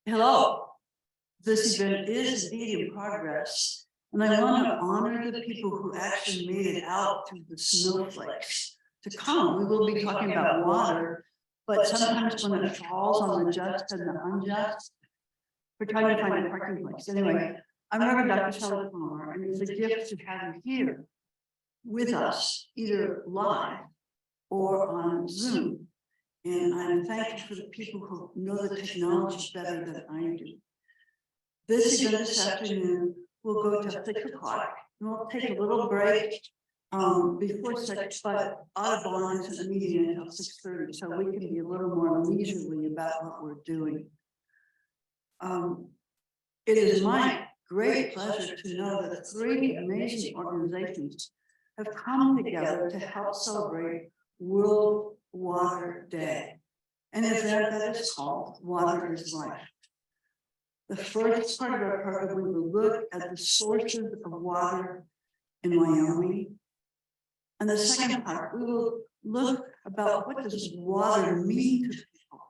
Hello. This event is indeed in progress, and I want to honor the people who actually made it out through the snowflakes to come. We will be talking about water, but sometimes when it falls on the just and the unjust, we're trying to find a parking place. Anyway, I'm Reverend Dr. Shelley Palmer, and it's a gift to have you here with us, either live or on Zoom. And I'm thankful for the people who know the technology better than I do. This event this afternoon will go to 6 o'clock, and we'll take a little break before 6, but Audubon is a meeting until 6:30, so we can be a little more leisurely about what we're doing. It is my great pleasure to know that 3 amazing organizations have come together to help celebrate World Water Day, an event that is called Water is Life. The first part of our program, we will look at the sources of water in Wyoming. And the second part, we will look about what does water mean to people.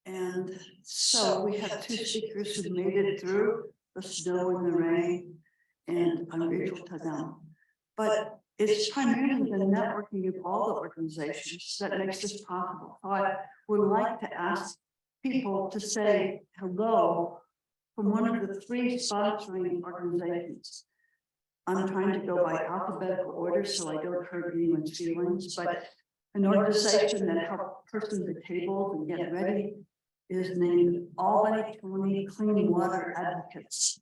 And so we have 2 speakers who made it through the snow and the rain, and I'm grateful to them. But it's primarily the networking of all the organizations that makes this possible. So I would like to ask people to say hello from one of the 3 sponsoring organizations. I'm trying to go by alphabetical order so I don't hurt anyone's feelings, but an organization that helps person the tables and get ready is named Albany County Clean Water Advocates.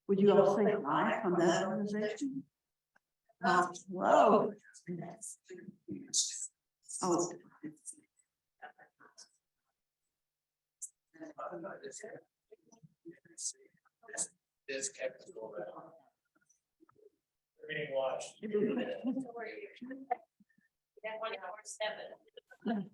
Would you all say hi from that organization? Whoa. Oh. This kept being watched. Yeah, 24/7.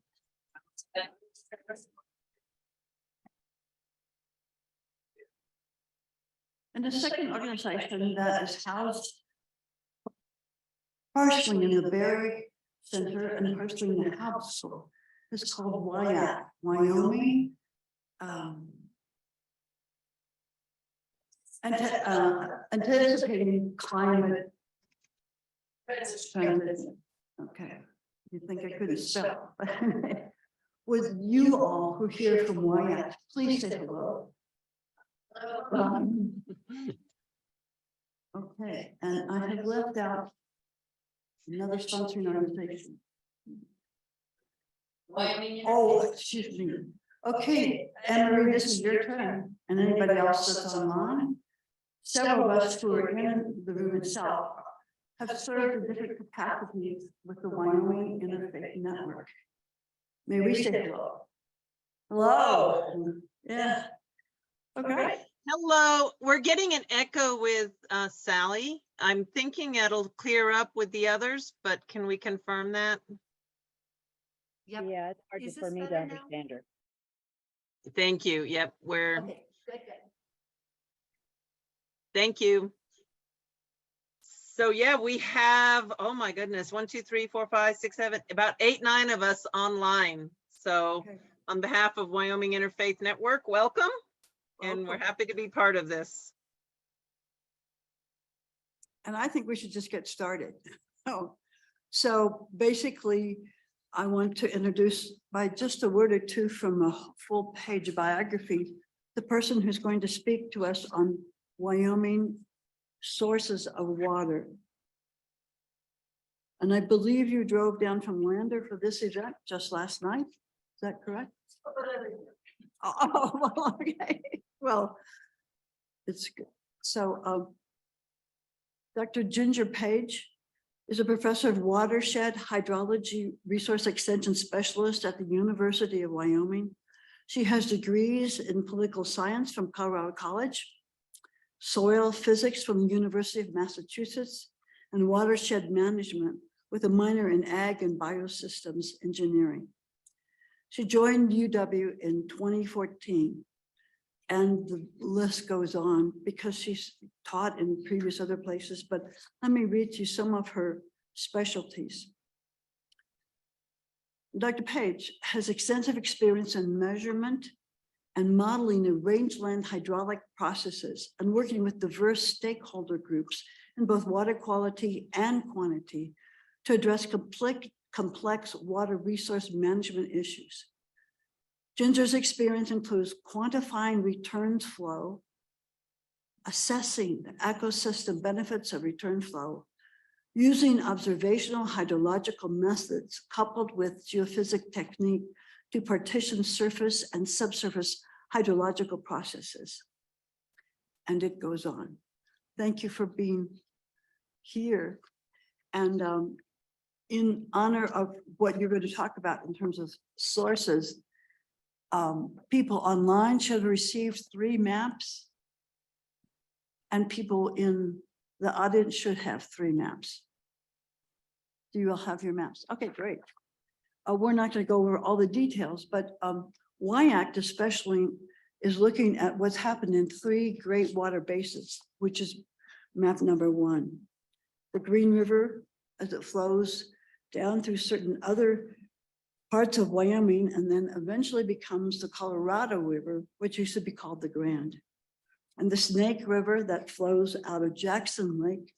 And the second organization that is housed partially in the Berry Center and partially in the House is called WIAC, Wyoming Anticipating Climate Transition. Okay, you think I couldn't spell? With you all who hear from WIAC, please say hello. Okay, and I have left out another sponsoring organization. Oh, excuse me. Okay, Anne-Marie, this is your turn. And anybody else that's online? Several of us who are in the room itself have served in different capacities with the Wyoming Interfaith Network. May we say hello? Hello. Yeah. Okay. Hello, we're getting an echo with Sally. I'm thinking it'll clear up with the others, but can we confirm that? Yep. Yeah, it's hard for me to understand her. Thank you. Yep, we're, Okay. thank you. So yeah, we have, oh my goodness, 1, 2, 3, 4, 5, 6, 7, about 8, 9 of us online. So Okay. on behalf of Wyoming Interfaith Network, welcome. And we're happy to be part of this. And I think we should just get started. So basically, I want to introduce by just a word or two from a full page biography, the person who's going to speak to us on Wyoming sources of water. And I believe you drove down from Lander for this event just last night. Is that correct? Oh, okay. Well, it's good. So Dr. Ginger Page is a professor of watershed hydrology resource extension specialist at the University of Wyoming. She has degrees in political science from Colorado College, soil physics from the University of Massachusetts, and watershed management with a minor in ag and biosystems engineering. She joined UW in 2014, and the list goes on because she's taught in previous other places, but let me read you some of her specialties. Dr. Page has extensive experience in measurement and modeling the rangeland hydraulic processes and working with diverse stakeholder groups in both water quality and quantity to address complex water resource management issues. Ginger's experience includes quantifying returns flow, assessing the ecosystem benefits of return flow, using observational hydrological methods coupled with geophysics technique to partition surface and subsurface hydrological processes. And it goes on. Thank you for being here. And in honor of what you're going to talk about in terms of sources, people online should have received 3 maps. And people in the audience should have 3 maps. Do you all have your maps? Okay, great. We're not going to go over all the details, but WIAC especially is looking at what's happened in 3 great water basins, which is map number 1. The Green River, as it flows down through certain other parts of Wyoming, and then eventually becomes the Colorado River, which used to be called the Grand. And the Snake River that flows out of Jackson Lake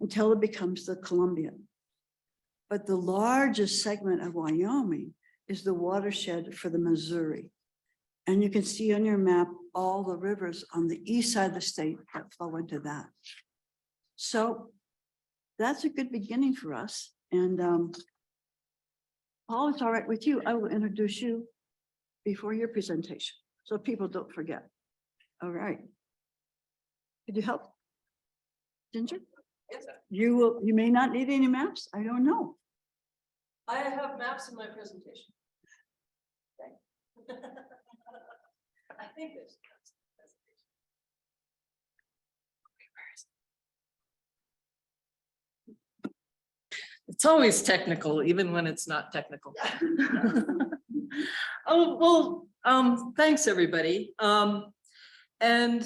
until it becomes the Columbia. But the largest segment of Wyoming is the watershed for the Missouri. And you can see on your map all the rivers on the east side of the state that flow into that. So that's a good beginning for us. And Paul, it's all right with you. I will introduce you before your presentation, so people don't forget. All right. Could you help? Ginger? Yes, You may not need any maps. I don't know. I have maps in my presentation. Okay. I think there's. It's always technical, even when it's not technical. Oh, well, thanks, everybody. And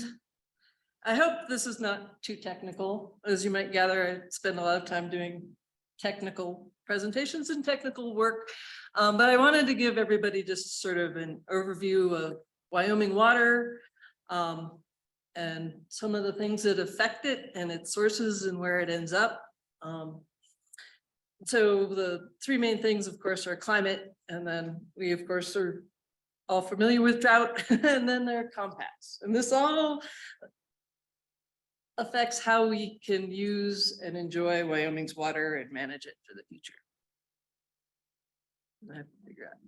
I hope this is not too technical. As you might gather, I spend a lot of time doing technical presentations and technical work. But I wanted to give everybody just sort of an overview of Wyoming water and some of the things that affect it and its sources and where it ends up. So the 3 main things, of course, are climate, and then we, of course, are all familiar with drought, and then there are compacts. And this all affects how we can use and enjoy Wyoming's water and manage it for the future. I have to figure out.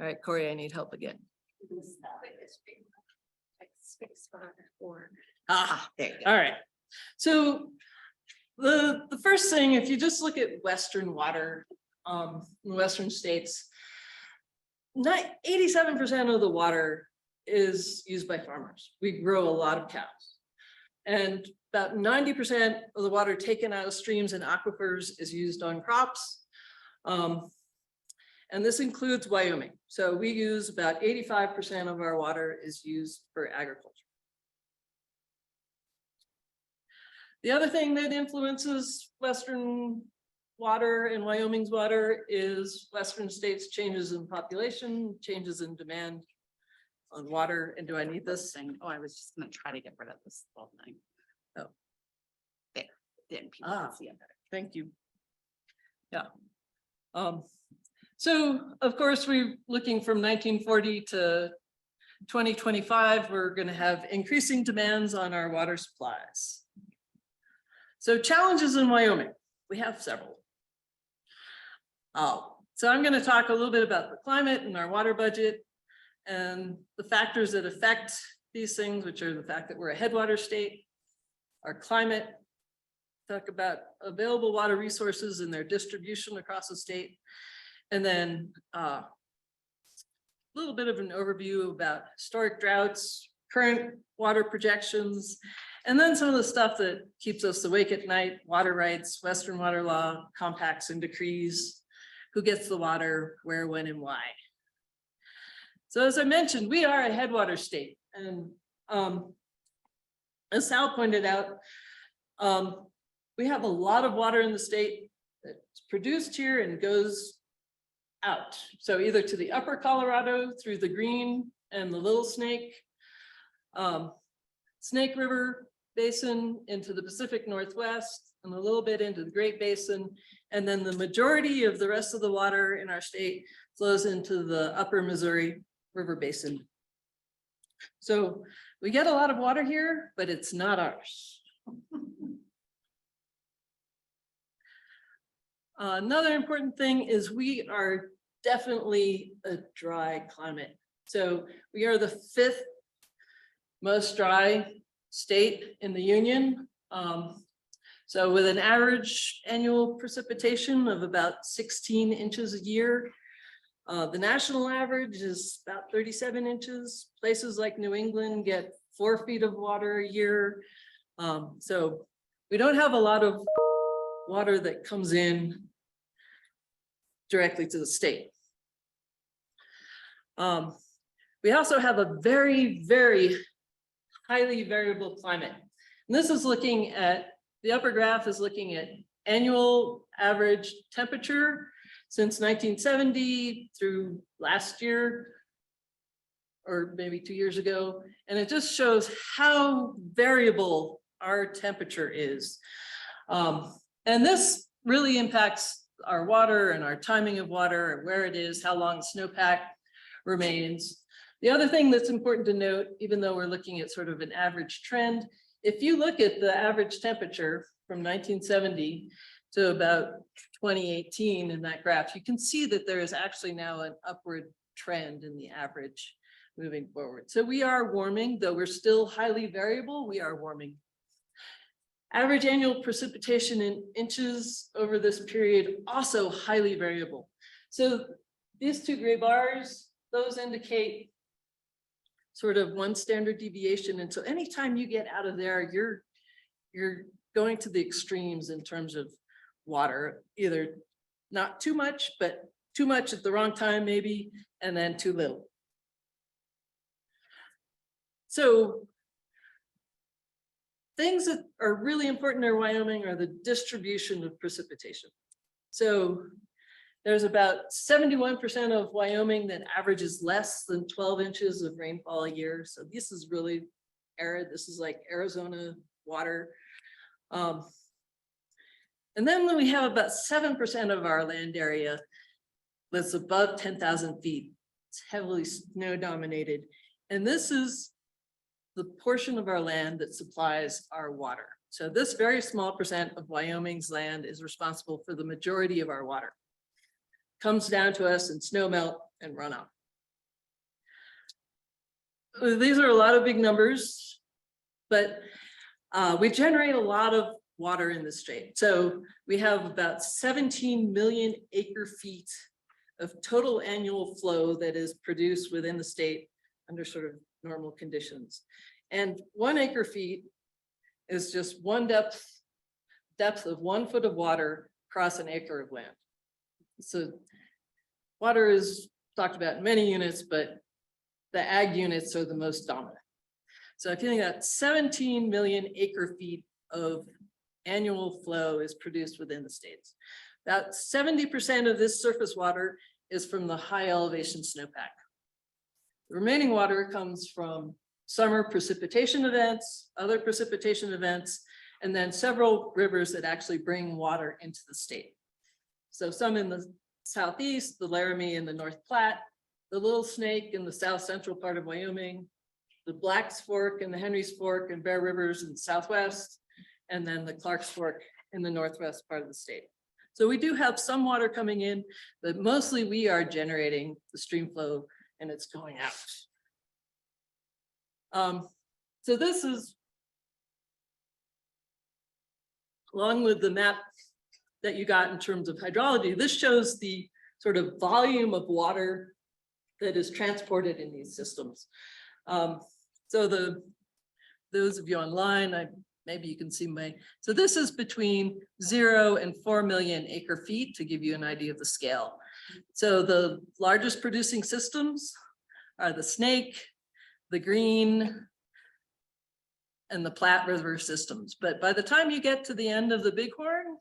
All right, Corey, I need help again. Ah, there you go. All right. So the first thing, if you just look at Western water, in the Western states, 87% of the water is used by farmers. We grow a lot of cows. And about 90% of the water taken out of streams and aquifers is used on crops. And this includes Wyoming. So we use about 85% of our water is used for agriculture. The other thing that influences Western water and Wyoming's water is Western states' changes in population, changes in demand on water. And do I need this? Oh, I was just gonna try to get rid of this whole thing. Oh. There, then people can see it better. Thank you. Yeah. So of course, we're looking from 1940 to 2025, we're going to have increasing demands on our water supplies. So challenges in Wyoming, we have several. So I'm going to talk a little bit about the climate and our water budget and the factors that affect these things, which are the fact that we're a headwater state, our climate, talk about available water resources and their distribution across the state, and then a little bit of an overview about historic droughts, current water projections, and then some of the stuff that keeps us awake at night: water rights, Western water law, compacts and decrees, who gets the water, where, when, and why. So as I mentioned, we are a headwater state. And as Sal pointed out, we have a lot of water in the state that's produced here and goes out. So either to the upper Colorado through the Green and the Little Snake, Snake River Basin into the Pacific Northwest and a little bit into the Great Basin. And then the majority of the rest of the water in our state flows into the upper Missouri River Basin. So we get a lot of water here, but it's not ours. Another important thing is we are definitely a dry climate. So we are the 5th most dry state in the union. So with an average annual precipitation of about 16 inches a year, the national average is about 37 inches. Places like New England get 4 feet of water a year. So we don't have a lot of water that comes in directly to the state. We also have a very, very highly variable climate. And this is looking at, the upper graph is looking at annual average temperature since 1970 through last year, or maybe 2 years ago. And it just shows how variable our temperature is. And this really impacts our water and our timing of water and where it is, how long the snowpack remains. The other thing that's important to note, even though we're looking at sort of an average trend, if you look at the average temperature from 1970 to about 2018 in that graph, you can see that there is actually now an upward trend in the average moving forward. So we are warming, though we're still highly variable, we are warming. Average annual precipitation in inches over this period, also highly variable. So these 2 gray bars, those indicate sort of one standard deviation. And so anytime you get out of there, you're going to the extremes in terms of water, either not too much, but too much at the wrong time maybe, and then too little. So things that are really important in Wyoming are the distribution of precipitation. So there's about 71% of Wyoming that averages less than 12 inches of rainfall a year. So this is really arid. This is like Arizona water. And then we have about 7% of our land area that's above 10,000 feet. It's heavily snow dominated. And this is the portion of our land that supplies our water. So this very small percent of Wyoming's land is responsible for the majority of our water. Comes down to us in snow melt and runoff. These are a lot of big numbers, but we generate a lot of water in the state. So we have about 17 million acre feet of total annual flow that is produced within the state under sort of normal conditions. And 1 acre feet is just one depth of 1 foot of water across an acre of land. So water is talked about in many units, but the ag units are the most dominant. So if you think that 17 million acre feet of annual flow is produced within the states. About 70% of this surface water is from the high elevation snowpack. The remaining water comes from summer precipitation events, other precipitation events, and then several rivers that actually bring water into the state. So some in the southeast, the Laramie and the North Platte, the Little Snake in the south central part of Wyoming, the Black's Fork and the Henry's Fork and Bear Rivers in the southwest, and then the Clark's Fork in the northwest part of the state. So we do have some water coming in, but mostly we are generating the stream flow and it's going out. So this is, along with the map that you got in terms of hydrology, this shows the sort of volume of water that is transported in these systems. So those of you online, maybe you can see so this is between 0 and 4 million acre feet to give you an idea of the scale. So the largest producing systems are the Snake, the Green, and the Platte River systems. But by the time you get to the end of the Bighorn,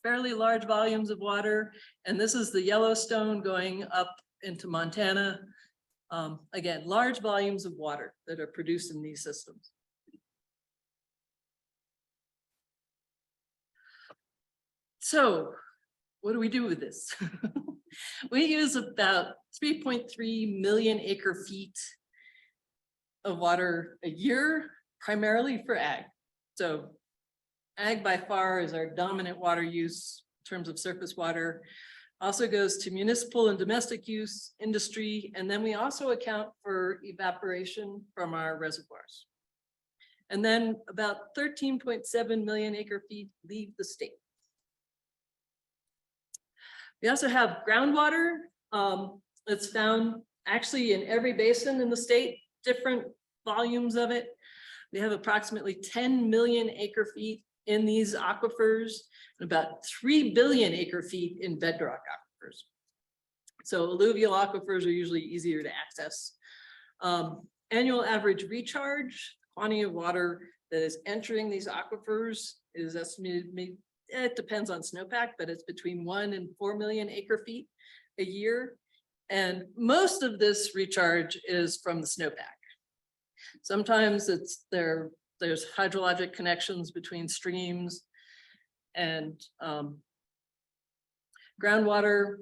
fairly large volumes of water. And this is the Yellowstone going up into Montana. Again, large volumes of water that are produced in these systems. So what do we do with this? We use about 3.3 million acre feet of water a year, primarily for ag. So ag by far is our dominant water use in terms of surface water. Also goes to municipal and domestic use, industry, and then we also account for evaporation from our reservoirs. And then about 13.7 million acre feet leave the state. We also have groundwater. It's found actually in every basin in the state, different volumes of it. We have approximately 10 million acre feet in these aquifers, and about 3 billion acre feet in bedrock aquifers. So alluvial aquifers are usually easier to access. Annual average recharge, quantity of water that is entering these aquifers is estimated, it depends on snowpack, but it's between 1 and 4 million acre feet a year. And most of this recharge is from the snowpack. Sometimes there's hydrologic connections between streams and groundwater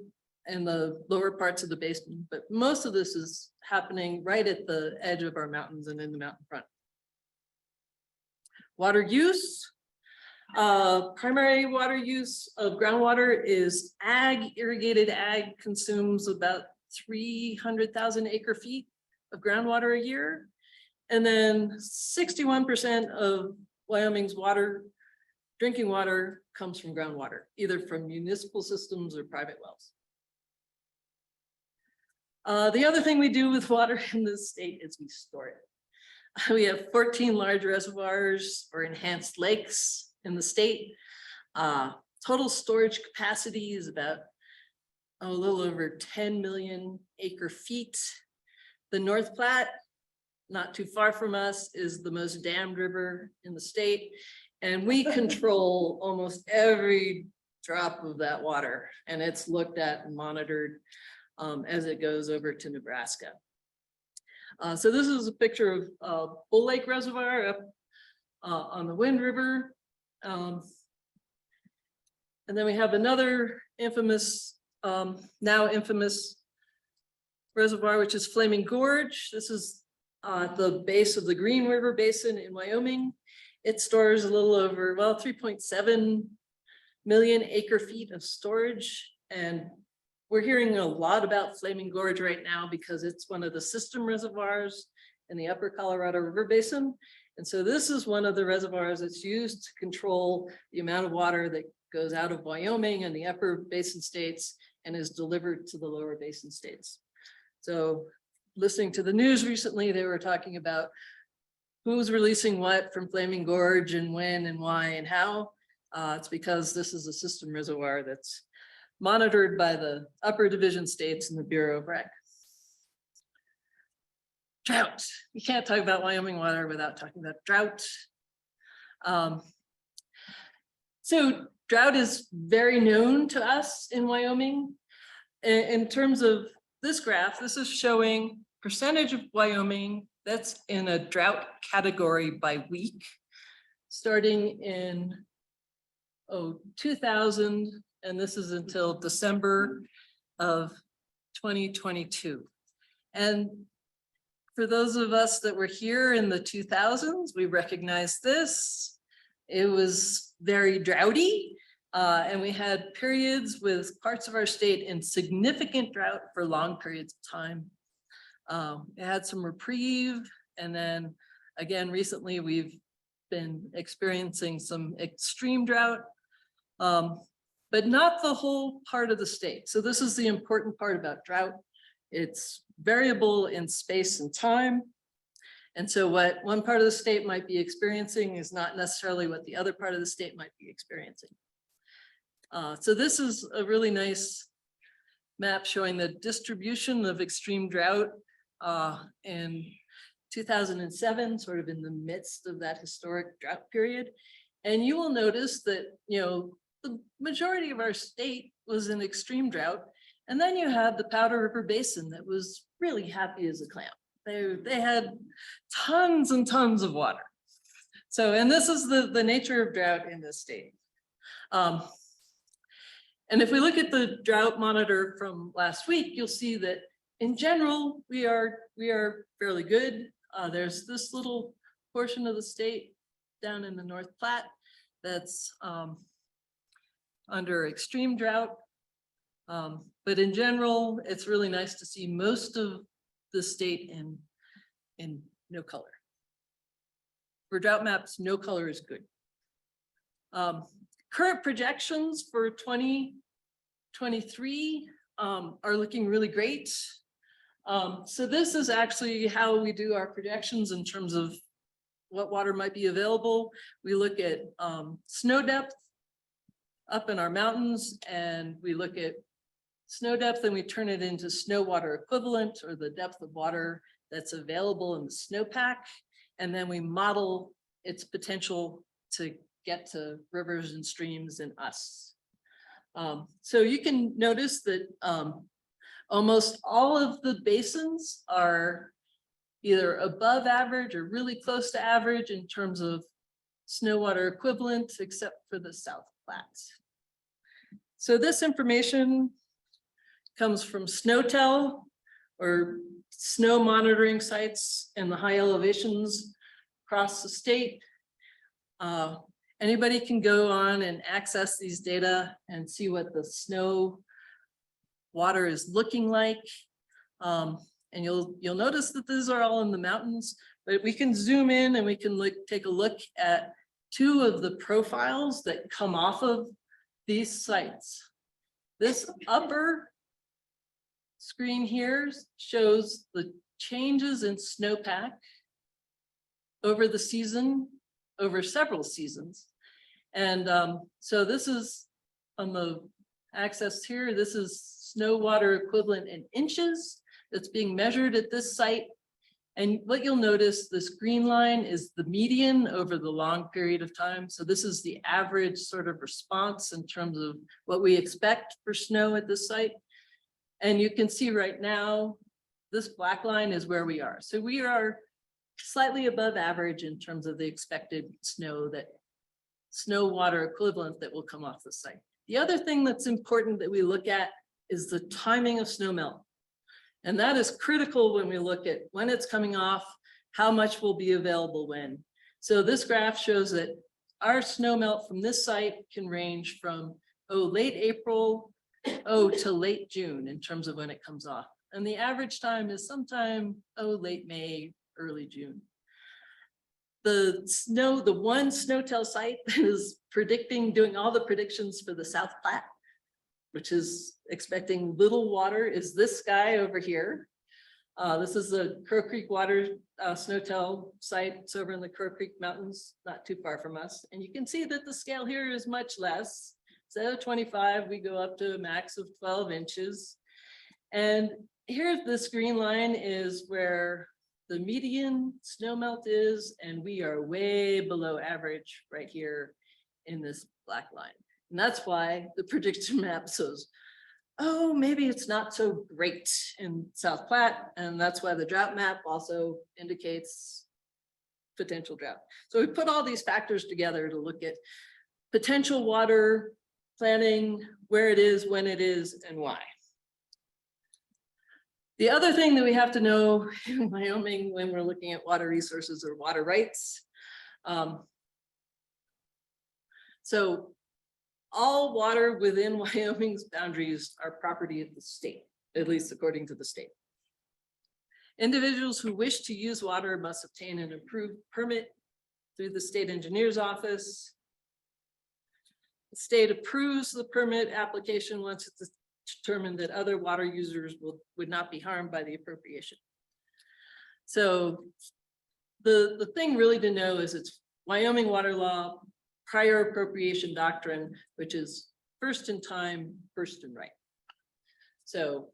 in the lower parts of the basin, but most of this is happening right at the edge of our mountains and in the mountain front. Water use. Primary water use of groundwater is ag. Irrigated ag consumes about 300,000 acre feet of groundwater a year. And then 61% of Wyoming's drinking water comes from groundwater, either from municipal systems or private wells. The other thing we do with water in this state is we store it. We have 14 large reservoirs or enhanced lakes in the state. Total storage capacity is about a little over 10 million acre feet. The North Platte, not too far from us, is the most dammed river in the state. And we control almost every drop of that water. And it's looked at and monitored as it goes over to Nebraska. So this is a picture of Bull Lake Reservoir up on the Wind River. And then we have another infamous, now infamous reservoir, which is Flaming Gorge. This is the base of the Green River Basin in Wyoming. It stores a little over, well, 3.7 million acre feet of storage. And we're hearing a lot about Flaming Gorge right now because it's one of the system reservoirs in the upper Colorado River Basin. And so this is one of the reservoirs that's used to control the amount of water that goes out of Wyoming and the upper basin states and is delivered to the lower basin states. So listening to the news recently, they were talking about who's releasing what from Flaming Gorge and when and why and how. It's because this is a system reservoir that's monitored by the upper division states and the Bureau of Rec. Drought. You can't talk about Wyoming water without talking about drought. So drought is very known to us in Wyoming. In terms of this graph, this is showing percentage of Wyoming that's in a drought category by week, starting in 2000, and this is until December of 2022. And for those of us that were here in the 2000s, we recognize this. It was very droughty, and we had periods with parts of our state in significant drought for long periods of time. It had some reprieve, and then again, recently we've been experiencing some extreme drought, but not the whole part of the state. So this is the important part about drought. It's variable in space and time. And so what one part of the state might be experiencing is not necessarily what the other part of the state might be experiencing. So this is a really nice map showing the distribution of extreme drought in 2007, sort of in the midst of that historic drought period. And you will notice that, the majority of our state was in extreme drought. And then you had the Powder River Basin that was really happy as a clam. They had tons and tons of water. So, and this is the nature of drought in this state. And if we look at the drought monitor from last week, you'll see that in general, we are fairly good. There's this little portion of the state down in the North Platte that's under extreme drought. But in general, it's really nice to see most of the state in no color. For drought maps, no color is good. Current projections for 2023 are looking really great. So this is actually how we do our projections in terms of what water might be available. We look at snow depth up in our mountains, and we look at snow depth and we turn it into snow water equivalent, or the depth of water that's available in the snowpack. And then we model its potential to get to rivers and streams and us. So you can notice that almost all of the basins are either above average or really close to average in terms of snow water equivalent, except for the South Platte. So this information comes from SNOTEL, or snow monitoring sites in the high elevations across the state. Anybody can go on and access these data and see what the snow water is looking like. And you'll notice that these are all in the mountains, but we can zoom in and we can take a look at two of the profiles that come off of these sites. This upper screen here shows the changes in snowpack over the season, over several seasons. And so this is on the axis here, this is snow water equivalent in inches that's being measured at this site. And what you'll notice, this green line is the median over the long period of time. So this is the average sort of response in terms of what we expect for snow at this site. And you can see right now, this black line is where we are. So we are slightly above average in terms of the expected snow water equivalent that will come off the site. The other thing that's important that we look at is the timing of snow melt. And that is critical when we look at when it's coming off, how much will be available when. So this graph shows that our snow melt from this site can range from late April to late June in terms of when it comes off. And the average time is sometime late May, early June. The one SNOTEL site that is doing all the predictions for the South Platte, which is expecting little water, is this guy over here. This is the Crow Creek Water SNOTEL site. It's over in the Crow Creek Mountains, not too far from us. And you can see that the scale here is much less. Instead of 25, we go up to a max of 12 inches. And here, this green line is where the median snow melt is, and we are way below average right here in this black line. And that's why the prediction map says, maybe it's not so great in South Platte. And that's why the drought map also indicates potential drought. So we put all these factors together to look at potential water planning, where it is, when it is, and why. The other thing that we have to know in Wyoming when we're looking at water resources or water rights. So all water within Wyoming's boundaries are property of the state, at least according to the state. Individuals who wish to use water must obtain an approved permit through the state engineer's office. The state approves the permit application once it's determined that other water users would not be harmed by the appropriation. So the thing really to know is it's Wyoming water law, prior appropriation doctrine, which is first in time, first in right. So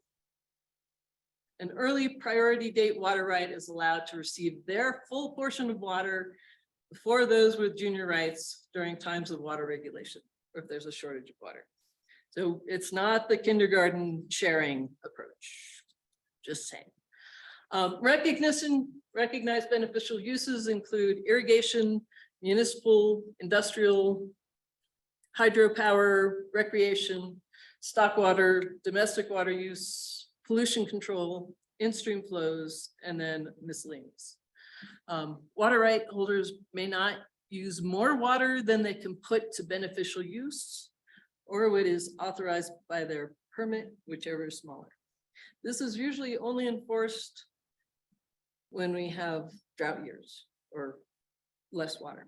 an early priority date water right is allowed to receive their full portion of water before those with junior rights during times of water regulation. or if there's a shortage of water. So it's not the kindergarten sharing approach, just saying. Recognized beneficial uses include irrigation, municipal, industrial, hydropower, recreation, stock water, domestic water use, pollution control, in-stream flows, and then miscellaneous. Water right holders may not use more water than they can put to beneficial use, or what is authorized by their permit, whichever is smaller. This is usually only enforced when we have drought years or less water.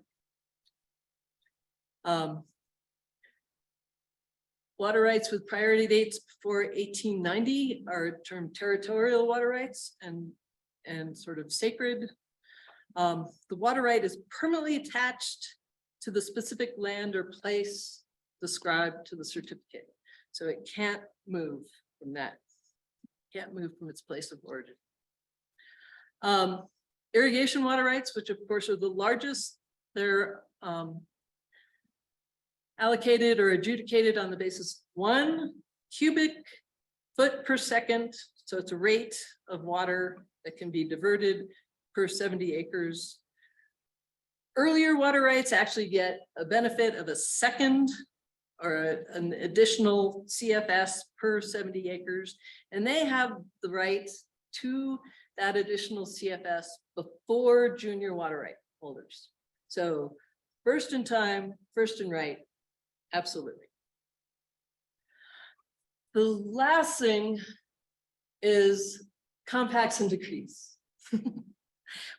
Water rights with priority dates before 1890 are termed territorial water rights and sort of sacred. The water right is permanently attached to the specific land or place described to the certificate. So it can't move from that. Can't move from its place of origin. Irrigation water rights, which of course are the largest, they're allocated or adjudicated on the basis of 1 cubic foot per second. So it's a rate of water that can be diverted per 70 acres. Earlier water rights actually get a benefit of a second or an additional CFS per 70 acres. And they have the right to that additional CFS before junior water right holders. So first in time, first in right, absolutely. The last thing is compacts and decrees.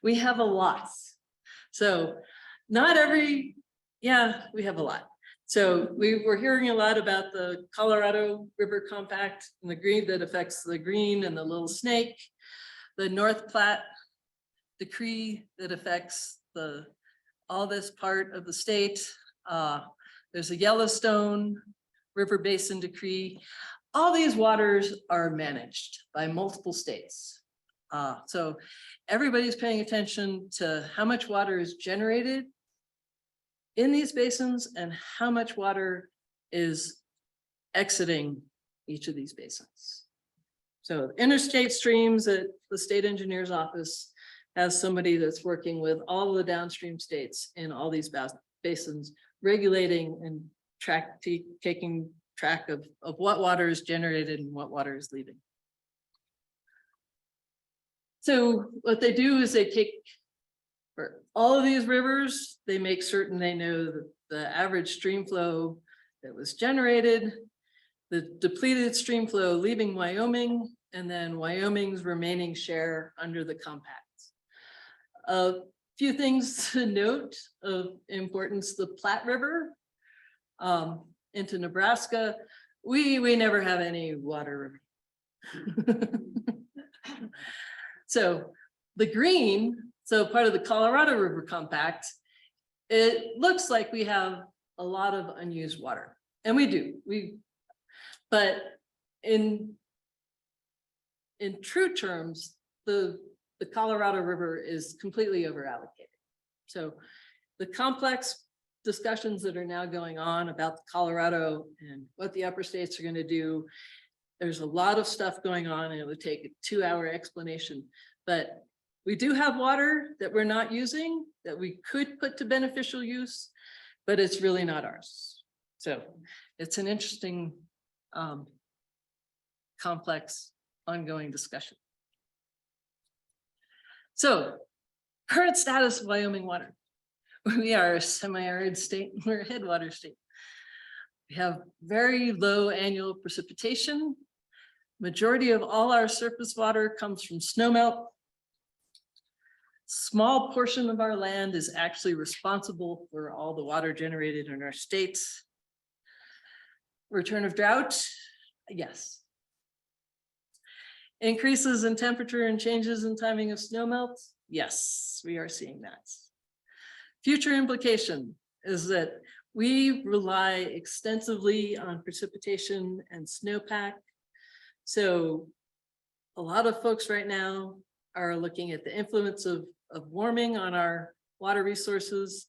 We have a lot. So not every, yeah, we have a lot. So we were hearing a lot about the Colorado River Compact and the green that affects the green and the little snake, the North Platte decree that affects all this part of the state. There's a Yellowstone River Basin decree. All these waters are managed by multiple states. So everybody's paying attention to how much water is generated in these basins and how much water is exiting each of these basins. So interstate streams at the state engineer's office has somebody that's working with all the downstream states in all these basins, regulating and taking track of what water is generated and what water is leaving. So what they do is they take, for all of these rivers, they make certain they know the average stream flow that was generated, the depleted stream flow leaving Wyoming, and then Wyoming's remaining share under the compact. A few things to note of importance: the Platte River into Nebraska, we never have any water. So the green, so part of the Colorado River Compact, it looks like we have a lot of unused water, and we do. But in true terms, the Colorado River is completely over allocated. So the complex discussions that are now going on about Colorado and what the upper states are going to do, there's a lot of stuff going on, and it would take a 2-hour explanation. But we do have water that we're not using that we could put to beneficial use, but it's really not ours. So it's an interesting, complex, ongoing discussion. So current status of Wyoming water. We are a semi-arid state, we're a headwater state. We have very low annual precipitation. Majority of all our surface water comes from snowmelt. Small portion of our land is actually responsible for all the water generated in our states. Return of drought, yes. Increases in temperature and changes in timing of snowmelt, yes, we are seeing that. Future implication is that we rely extensively on precipitation and snowpack. So a lot of folks right now are looking at the influence of warming on our water resources.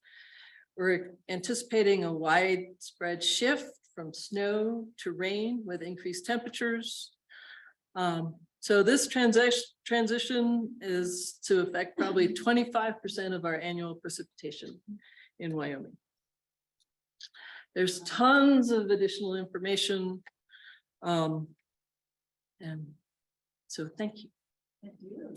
We're anticipating a widespread shift from snow to rain with increased temperatures. So this transition is to affect probably 25% of our annual precipitation in Wyoming. There's tons of additional information. And so thank you. Thank you.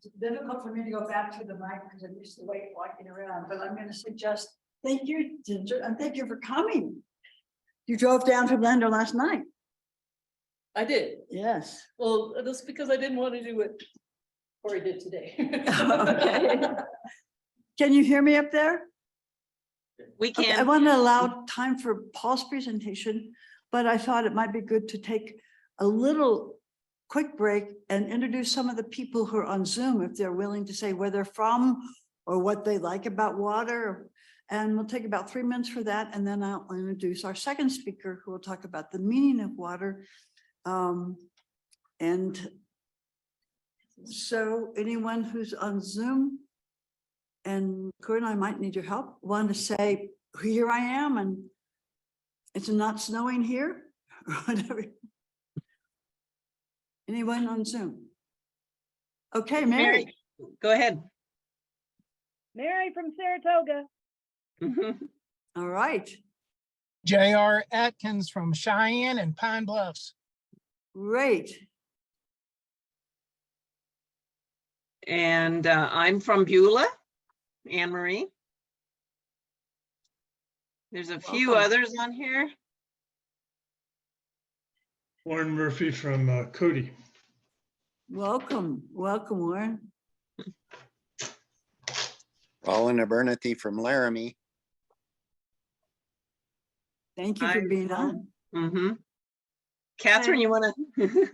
It's difficult for me to go back to the mic because I'm used to walking around, but I'm going to suggest, thank you, Ginger, and thank you for coming. You drove down from Lander last night. I did. Yes. Well, that's because I didn't want to do what Corey did today. Okay. Can you hear me up there? We Okay, I can. want to allow time for Paul's presentation, but I thought it might be good to take a little quick break and introduce some of the people who are on Zoom, if they're willing to say where they're from or what they like about water. And we'll take about 3 minutes for that. And then I'll introduce our second speaker who will talk about the meaning of water. And so anyone who's on Zoom, and Corinne, I might need your help, want to say, here I am, and it's not snowing here, or whatever. Anyone on Zoom? Okay, Mary. Go ahead. Mary from Saratoga. All right, J.R. Atkins from Cheyenne and Pine Bluffs. great. And I'm from Beulah, Anne Marie. There's a few Welcome. others on here. Warren Murphy from Cody. Welcome, welcome, Warren. Roland Abernathy from Laramie. Thank you for Hi, being on. Mm-hmm. Catherine, you want to?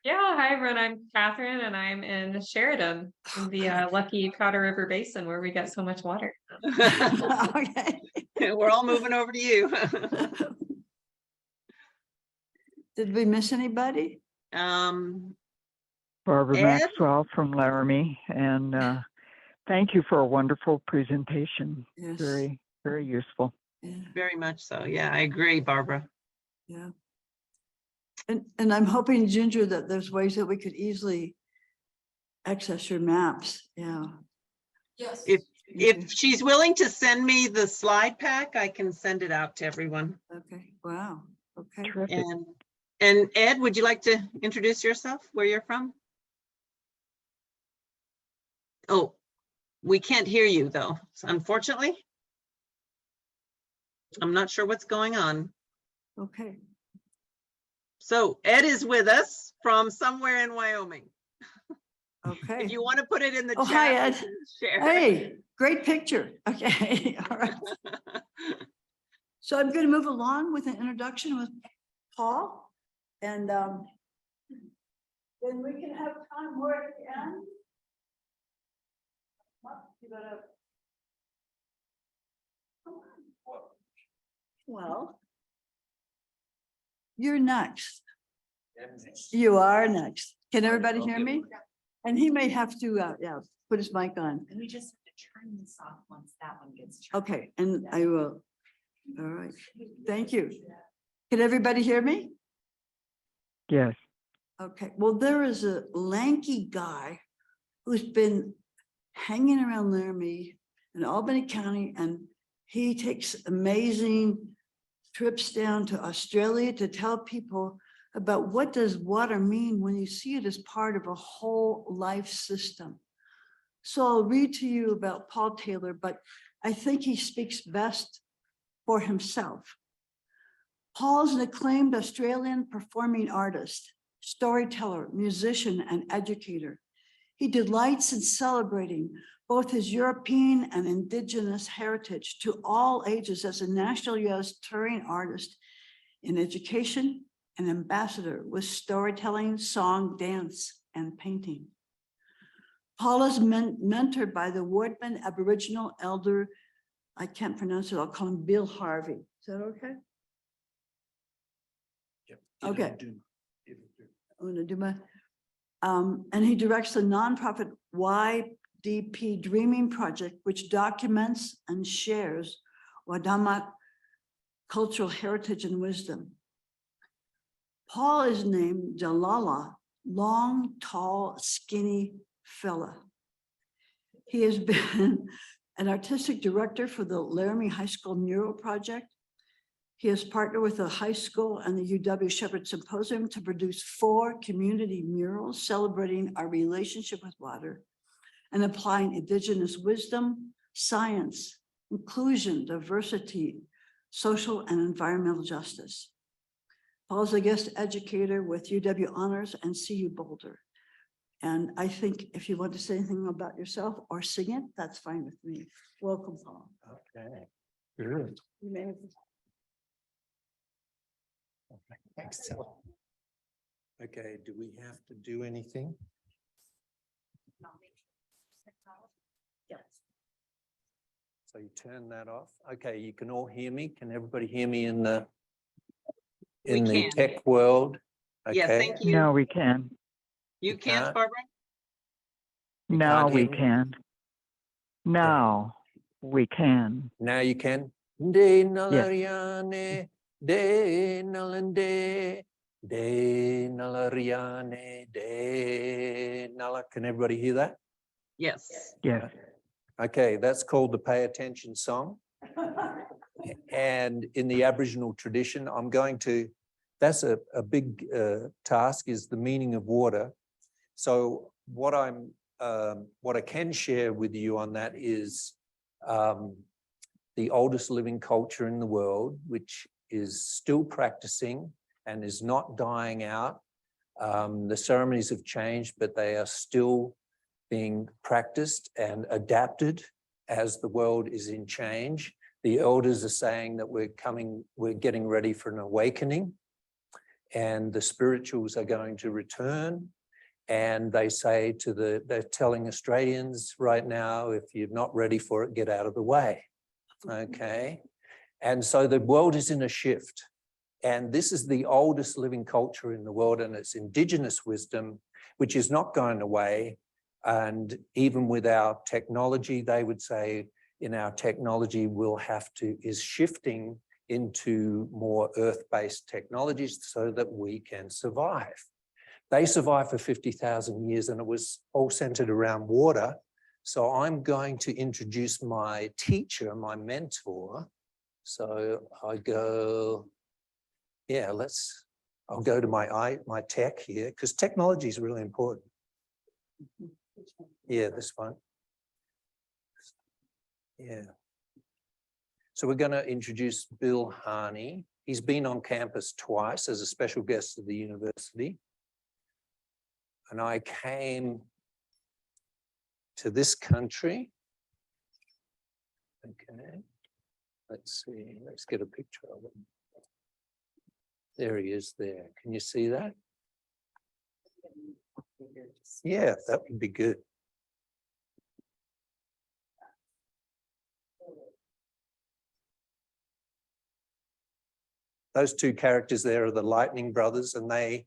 Yeah, hi everyone. I'm Catherine and I'm in Sheridan, in the lucky Powder River Basin where we get so much water. Okay. We're all moving over to you. Did we miss anybody? Um, Barbara Ed? Maxwell from Laramie, and thank you for a wonderful presentation. Yes. Very, very useful. Yeah, very much so. Yeah, I agree, Barbara. yeah. And I'm hoping, Ginger, that there's ways that we could easily access your maps. Yeah. Yes. If she's willing to send me the slide pack, I can send it out to everyone. Okay, wow, okay. Terrific. And Ed, would you like to introduce yourself, where you're from? Oh, we can't hear you though, unfortunately. I'm not sure what's going on. Okay, So Ed is with us from somewhere in Wyoming. okay. If you want to put it in the Oh, hi, chat, Ed. we can share. Hey, great picture. Okay, all right. So I'm going to move along with an introduction with Paul. And then we can have time more at the end. You gotta- Come on. Well, you're next. You are next. Can everybody hear me? And he may have to, yeah, put his mic on. And we just have to turn this off once that one gets turned. Okay, and I will. All right, thank you. Can everybody hear me? Yes. Okay, well, there is a lanky guy who's been hanging around Laramie in Albany County, and he takes amazing trips down to Australia to tell people about what does water mean when you see it as part of a whole life system. So I'll read to you about Paul Taylor, but I think he speaks best for himself. Paul's an acclaimed Australian performing artist, storyteller, musician, and educator. He delights in celebrating both his European and indigenous heritage to all ages as a national U.S. touring artist in education and ambassador with storytelling, song, dance, and painting. Paul is mentored by the Wardman Aboriginal elder, I can't pronounce it, I'll call him Bill Harvey. Is that okay? Okay. Unaduma. And he directs the nonprofit YDP Dreaming Project, which documents and shares Wadamak cultural heritage and wisdom. Paul is named Jalala, long, tall, skinny fella. He has been an artistic director for the Laramie High School Mural Project. He has partnered with the high school and the UW Shepherd Symposium to produce 4 community murals celebrating our relationship with water and applying indigenous wisdom, science, inclusion, diversity, social and environmental justice. Paul's a guest educator with UW Honors and CU Boulder. And I think if you want to say anything about yourself or sing it, that's fine with me. Welcome, Paul. Okay, good. You may have- Excellent. Okay, do we have to do anything? Yes. So you turn that off. Okay, you can all hear me. Can everybody hear me in the We can. tech world? Yeah, Okay. thank you. No, we can. You can't, can't? Barbara? No, can't we hear me? can. Now we can. Now you can. De nalariane, de nalande, de nalariane, de nala. Can everybody hear that? Yes. Yes. Okay, that's called the Pay Attention song. And in the Aboriginal tradition, I'm going to, that's a big task, is the meaning of water. So what I can share with you on that is the oldest living culture in the world, which is still practicing and is not dying out. The ceremonies have changed, but they are still being practiced and adapted as the world is in change. The elders are saying that we're getting ready for an awakening, and the spirituals are going to return. And they say they're telling Australians right now, if you're not ready for it, get out of the way. Okay. And so the world is in a shift. And this is the oldest living culture in the world, and it's indigenous wisdom, which is not going away. And even with our technology, they would say in our technology, is shifting into more earth-based technologies so that we can survive. They survived for 50,000 years, and it was all centered around water. So I'm going to introduce my teacher, my mentor. So I go, yeah, I'll go to my tech here, because technology is really important. Yeah, this one. Yeah. So we're going to introduce Bill Harney. He's been on campus twice as a special guest of the university. And I came to this country. Okay. Let's see. Let's get a picture of him. There he is there. Can you see that? Yeah, that would be good. Those two characters there are the Lightning Brothers, and they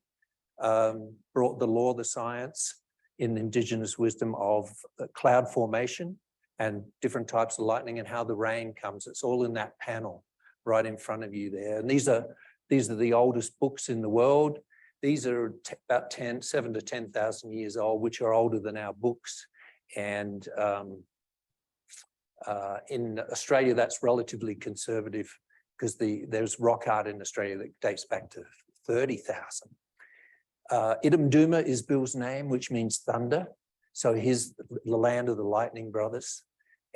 brought the law, the science in indigenous wisdom of cloud formation and different types of lightning and how the rain comes. It's all in that panel right in front of you there. And these are the oldest books in the world. These are about 7 to 10,000 years old, which are older than our books. And in Australia, that's relatively conservative, because there's rock art in Australia that dates back to 30,000. Idumduma is Bill's name, which means thunder. So he's the land of the Lightning Brothers.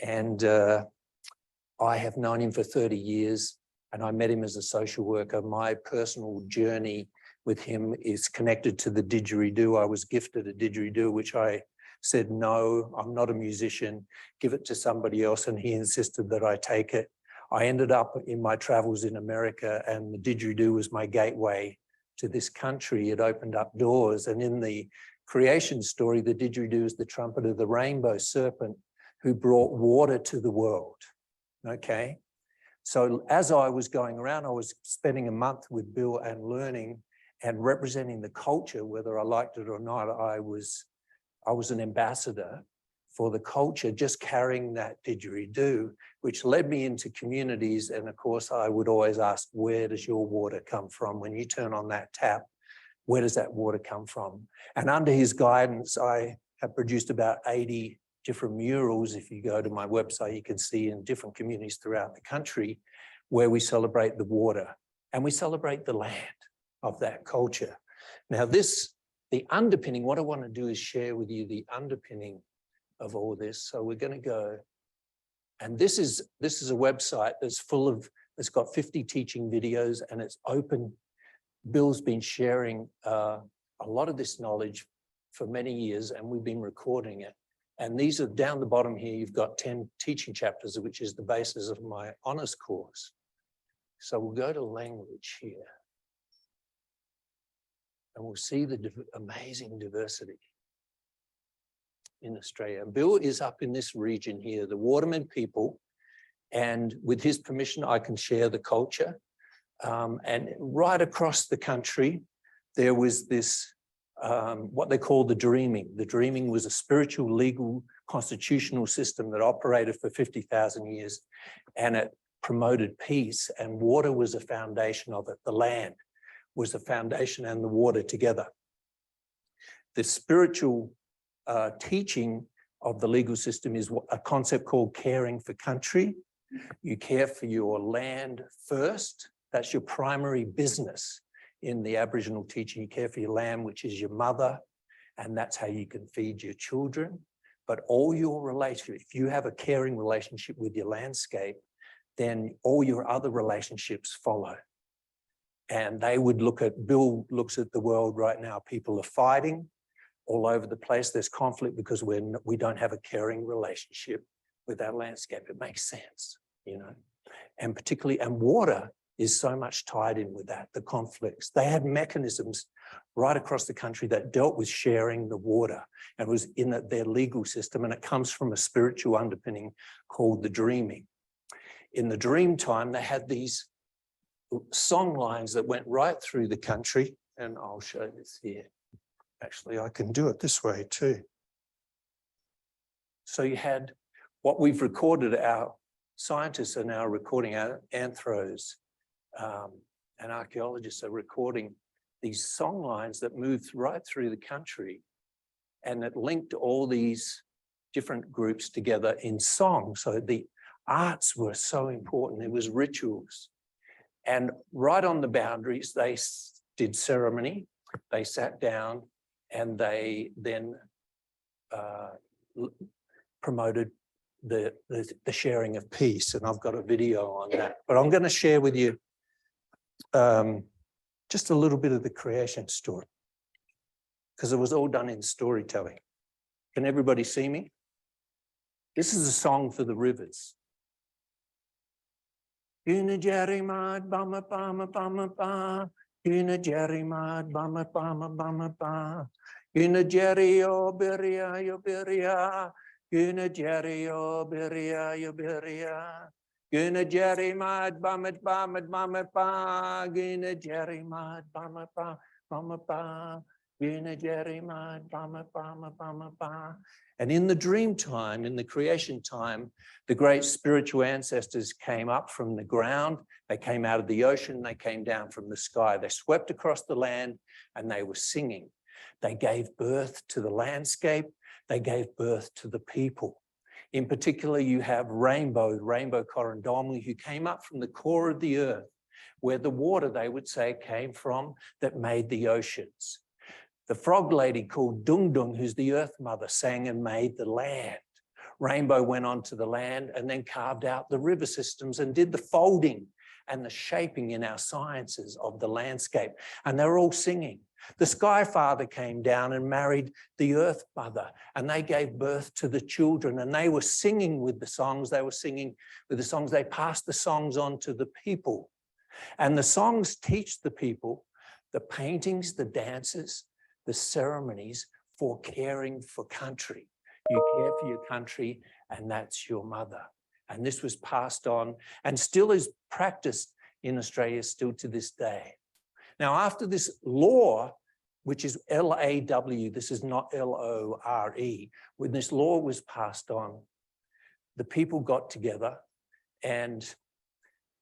And I have known him for 30 years, and I met him as a social worker. My personal journey with him is connected to the didgeridoo. I was gifted a didgeridoo, which I said, no, I'm not a musician, give it to somebody else. And he insisted that I take it. I ended up in my travels in America, and the didgeridoo was my gateway to this country. It opened up doors. And in the creation story, the didgeridoo is the trumpet of the rainbow serpent who brought water to the world. Okay. So as I was going around, I was spending a month with Bill and learning. and representing the culture, whether I liked it or not. I was an ambassador for the culture, just carrying that didgeridoo, which led me into communities. And of course, I would always ask, where does your water come from? When you turn on that tap, where does that water come from? And under his guidance, I have produced about 80 different murals. If you go to my website, you can see in different communities throughout the country where we celebrate the water and we celebrate the land of that culture. Now the underpinning, what I want to do is share with you the underpinning of all this. So we're going to go, and this is a website that's it's got 50 teaching videos and it's open. Bill's been sharing a lot of this knowledge for many years and we've been recording it. And these are down the bottom here, you've got 10 teaching chapters, which is the basis of my honors course. So we'll go to language here. And we'll see the amazing diversity in Australia. And Bill is up in this region here, the Waterman people, and with his permission, I can share the culture. And right across the country, there was this, what they call the Dreaming. The Dreaming was a spiritual, legal, constitutional system that operated for 50,000 years, and it promoted peace, and water was a foundation of it. The land was the foundation and the water together. The spiritual teaching of the legal system is a concept called caring for country. You care for your land first. That's your primary business in the Aboriginal teaching. You care for your land, which is your mother, and that's how you can feed your children. But all your relationships, if you have a caring relationship with your landscape, then all your other relationships follow. And they would Bill looks at the world right now, people are fighting all over the place. There's conflict because we don't have a caring relationship with our landscape. It makes sense, and particularly, and water is so much tied in with that, the conflicts. They had mechanisms right across the country that dealt with sharing the water, and it was in their legal system, and it comes from a spiritual underpinning called the Dreaming. In the dream time, they had these song lines that went right through the country, and I'll show this here. Actually, I can do it this way too. So you had what we've recorded, our scientists are now recording, our anthros and archaeologists are recording these song lines that moved right through the country, and it linked all these different groups together in song. So the arts were so important. It was rituals. And right on the boundaries, they did ceremony, they sat down, and they then promoted the sharing of peace. And I've got a video on that. But I'm going to share with you just a little bit of the creation story, because it was all done in storytelling. Can everybody see me? This is a song for the rivers. Jerry-mad, bama, bama, bama, ba. Jerry-mad, bama, bama, bama, ba. Jerry, oh, beria, yo, beria. Jerry, oh, beria, yo, beria. Jerry-mad, bama, bama, bama, ba. Jerry-mad, bama, ba, bama, ba. Jerry-mad, bama, bama, bama, ba. And in the dream time, in the creation time, the great spiritual ancestors came up from the ground, they came out of the ocean, they came down from the sky. They swept across the land and they were singing. They gave birth to the landscape, they gave birth to the people. In particular, you have Rainbow Corandomli, who came up from the core of the earth, where the water, they would say, came from that made the oceans. The frog lady called Dung Dung, who's the earth mother, sang and made the land. Rainbow went onto the land and then carved out the river systems and did the folding and the shaping in our sciences of the landscape. And they were all singing. The Sky Father came down and married the earth mother, and they gave birth to the children, and they were singing with the songs. They were singing with the songs. They passed the songs on to the people. And the songs teach the people the paintings, the dances, the ceremonies for caring for country. You care for your country, and that's your mother. And this was passed on and still is practiced in Australia still to this day. Now, after this law, which is LAW, this is not LORE, when this law was passed on, the people got together, and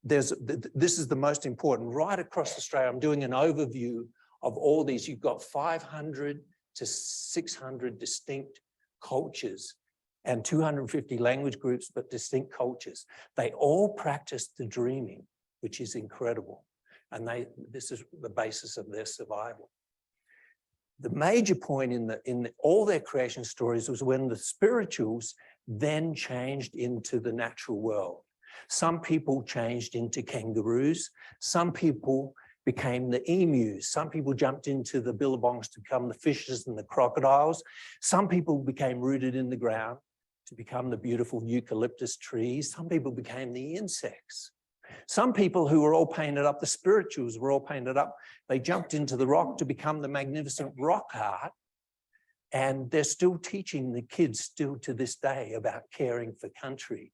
this is the most important. Right across Australia, I'm doing an overview of all these. You've got 500 to 600 distinct cultures and 250 language groups, but distinct cultures. They all practice the dreaming, which is incredible. And this is the basis of their survival. The major point in all their creation stories was when the spirituals then changed into the natural world. Some people changed into kangaroos. Some people became the emus. Some people jumped into the billabongs to become the fishes and the crocodiles. Some people became rooted in the ground to become the beautiful eucalyptus trees. Some people became the insects. Some people who were all painted up, the spirituals were all painted up, they jumped into the rock to become the magnificent rock art. And they're still teaching the kids still to this day about caring for country.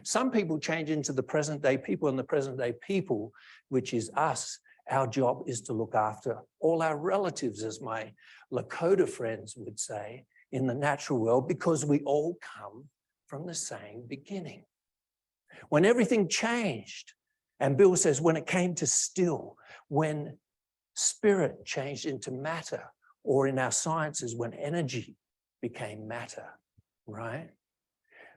Some people change into the present day people, and the present day people, which is us, our job is to look after all our relatives, as my Lakota friends would say, in the natural world, because we all come from the same beginning. When everything changed, and Bill says when it came to still, when spirit changed into matter, or in our sciences, when energy became matter, right?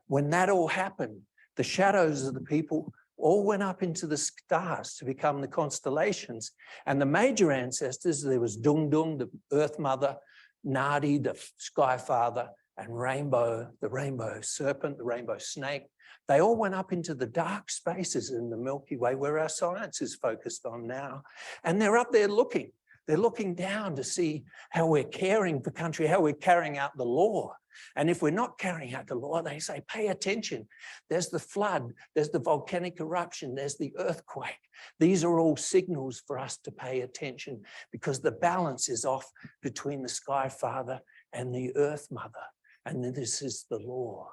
When that all happened, the shadows of the people all went up into the stars to become the constellations. And the major ancestors, there was Dung Dung, the Earth Mother, Nadi, the Sky Father, and Rainbow, the rainbow serpent, the rainbow snake. They all went up into the dark spaces in the Milky Way, where our science is focused on now. And they're up there looking. They're looking down to see how we're caring for country, how we're carrying out the law. And if we're not carrying out the law, they say, pay attention. There's the flood, there's the volcanic eruption, there's the earthquake. These are all signals for us to pay attention, because the balance is off between the Sky Father and the Earth Mother. And this is the law.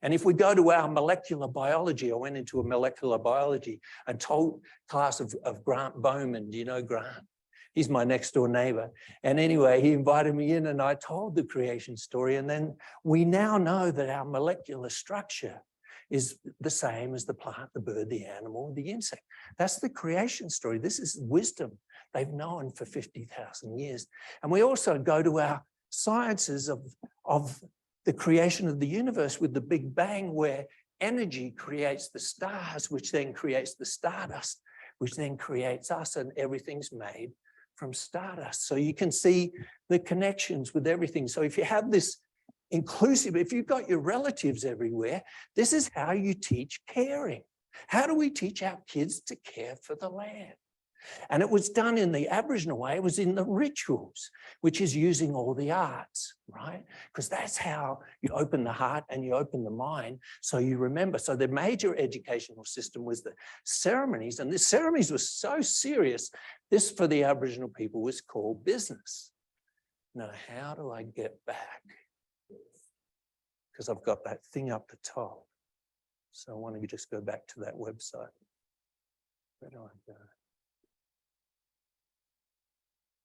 And if we go to our molecular biology, I went into a molecular biology and told class of Grant Bowman. Do you know Grant? He's my next door neighbor. And anyway, he invited me in and I told the creation story. And then we now know that our molecular structure is the same as the plant, the bird, the animal, the insect. That's the creation story. This is wisdom they've known for 50,000 years. And we also go to our sciences of the creation of the universe with the Big Bang, where energy creates the stars, which then creates the stardust, which then creates us, and everything's made from stardust. So you can see the connections with everything. So if you have this inclusive, if you've got your relatives everywhere, this is how you teach caring. How do we teach our kids to care for the land? And it was done in the Aboriginal way. It was in the rituals, which is using all the arts, right? Because that's how you open the heart and you open the mind, so you remember. So the major educational system was the ceremonies, and the ceremonies were so serious. This, for the Aboriginal people, was called business. Now, how do I get back? Because I've got that thing up the top. So I want to just go back to that website. Where do I go?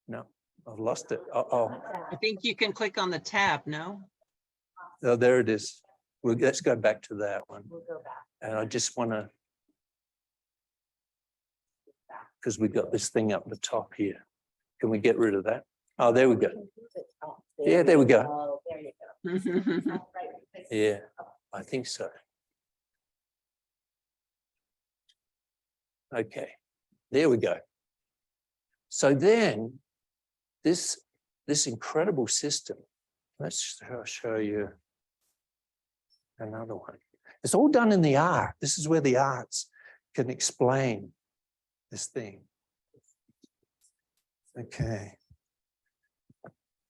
No, I've lost it. I think you can click on the tab, no? Oh, there it is. Well, let's go back to that one. We'll go back. And I just want to, because we've got this thing up the top here. Can we get rid of that? Oh, there we go. Yeah, there we go. Oh, there you go. Right. Yeah, I think so. Okay, there we go. So then this incredible system, let's show you another one. It's all done in the art. This is where the arts can explain this thing. Okay.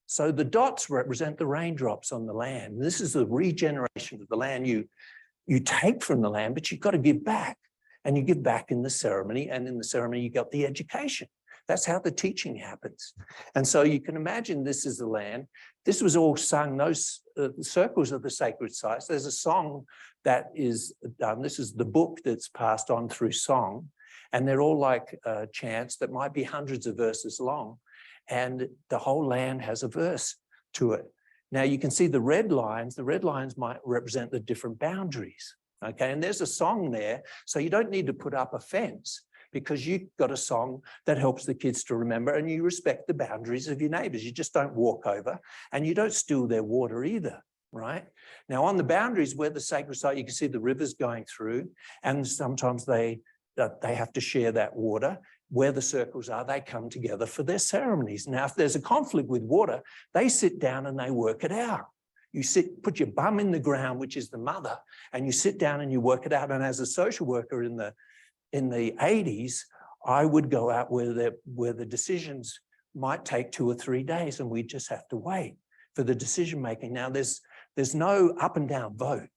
So the dots represent the raindrops on the land. This is the regeneration of the land. You take from the land, but you've got to give back. And you give back in the ceremony, and in the ceremony you got the education. That's how the teaching happens. And so you can imagine this is the land. This was all sung, those circles of the sacred sites. There's a song that is done. This is the book that's passed on through song. And they're all like chants that might be hundreds of verses long. And the whole land has a verse to it. Now you can see the red lines might represent the different boundaries. Okay, and there's a song there. So you don't need to put up a fence because you've got a song that helps the kids to remember, and you respect the boundaries of your neighbors. You just don't walk over, and you don't steal their water either, right? Now on the boundaries where the sacred site, you can see the rivers going through, and sometimes they have to share that water. Where the circles are, they come together for their ceremonies. Now, if there's a conflict with water, they sit down and they work it out. You put your bum in the ground, which is the mother, and you sit down and you work it out. And as a social worker in the 80s, I would go out where the decisions might take 2 or 3 days, and we just have to wait for the decision making. Now, there's no up and down vote,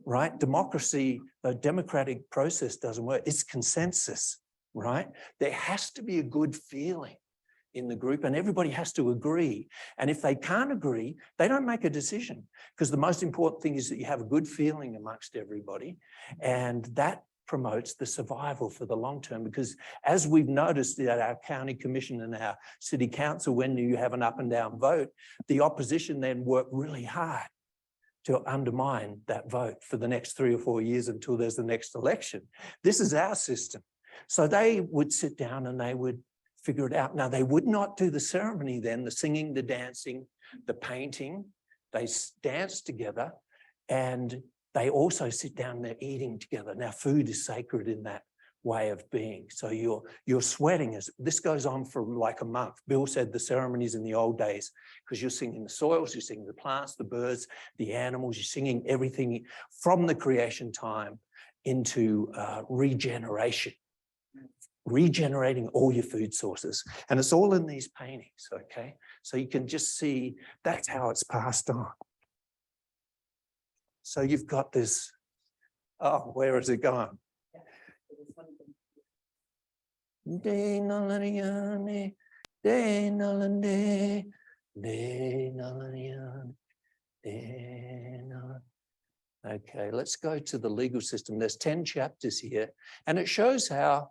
right? Democracy, the democratic process doesn't work. It's consensus, right? There has to be a good feeling in the group, and everybody has to agree. And if they can't agree, they don't make a decision, because the most important thing is that you have a good feeling amongst everybody, and that promotes the survival for the long term. Because as we've noticed at our county commission and our city council, when you have an up and down vote, the opposition then work really hard to undermine that vote for the next 3 or 4 years until there's the next election. This is our system. So they would sit down and they would figure it out. Now, they would not do the ceremony then, the singing, the dancing, the painting. They dance together, and they also sit down and they're eating together. Now, food is sacred in that way of being. So you're sweating as this goes on for like a month. Bill said the ceremonies in the old days, because you're singing the soils, you're singing the plants, the birds, the animals, you're singing everything from the creation time into regeneration. Regenerating all your food sources. And it's all in these paintings, okay? So you can just see that's how it's passed on. So you've got this, oh, where is it gone? Okay, let's go to the legal system. There's 10 chapters here, and it shows how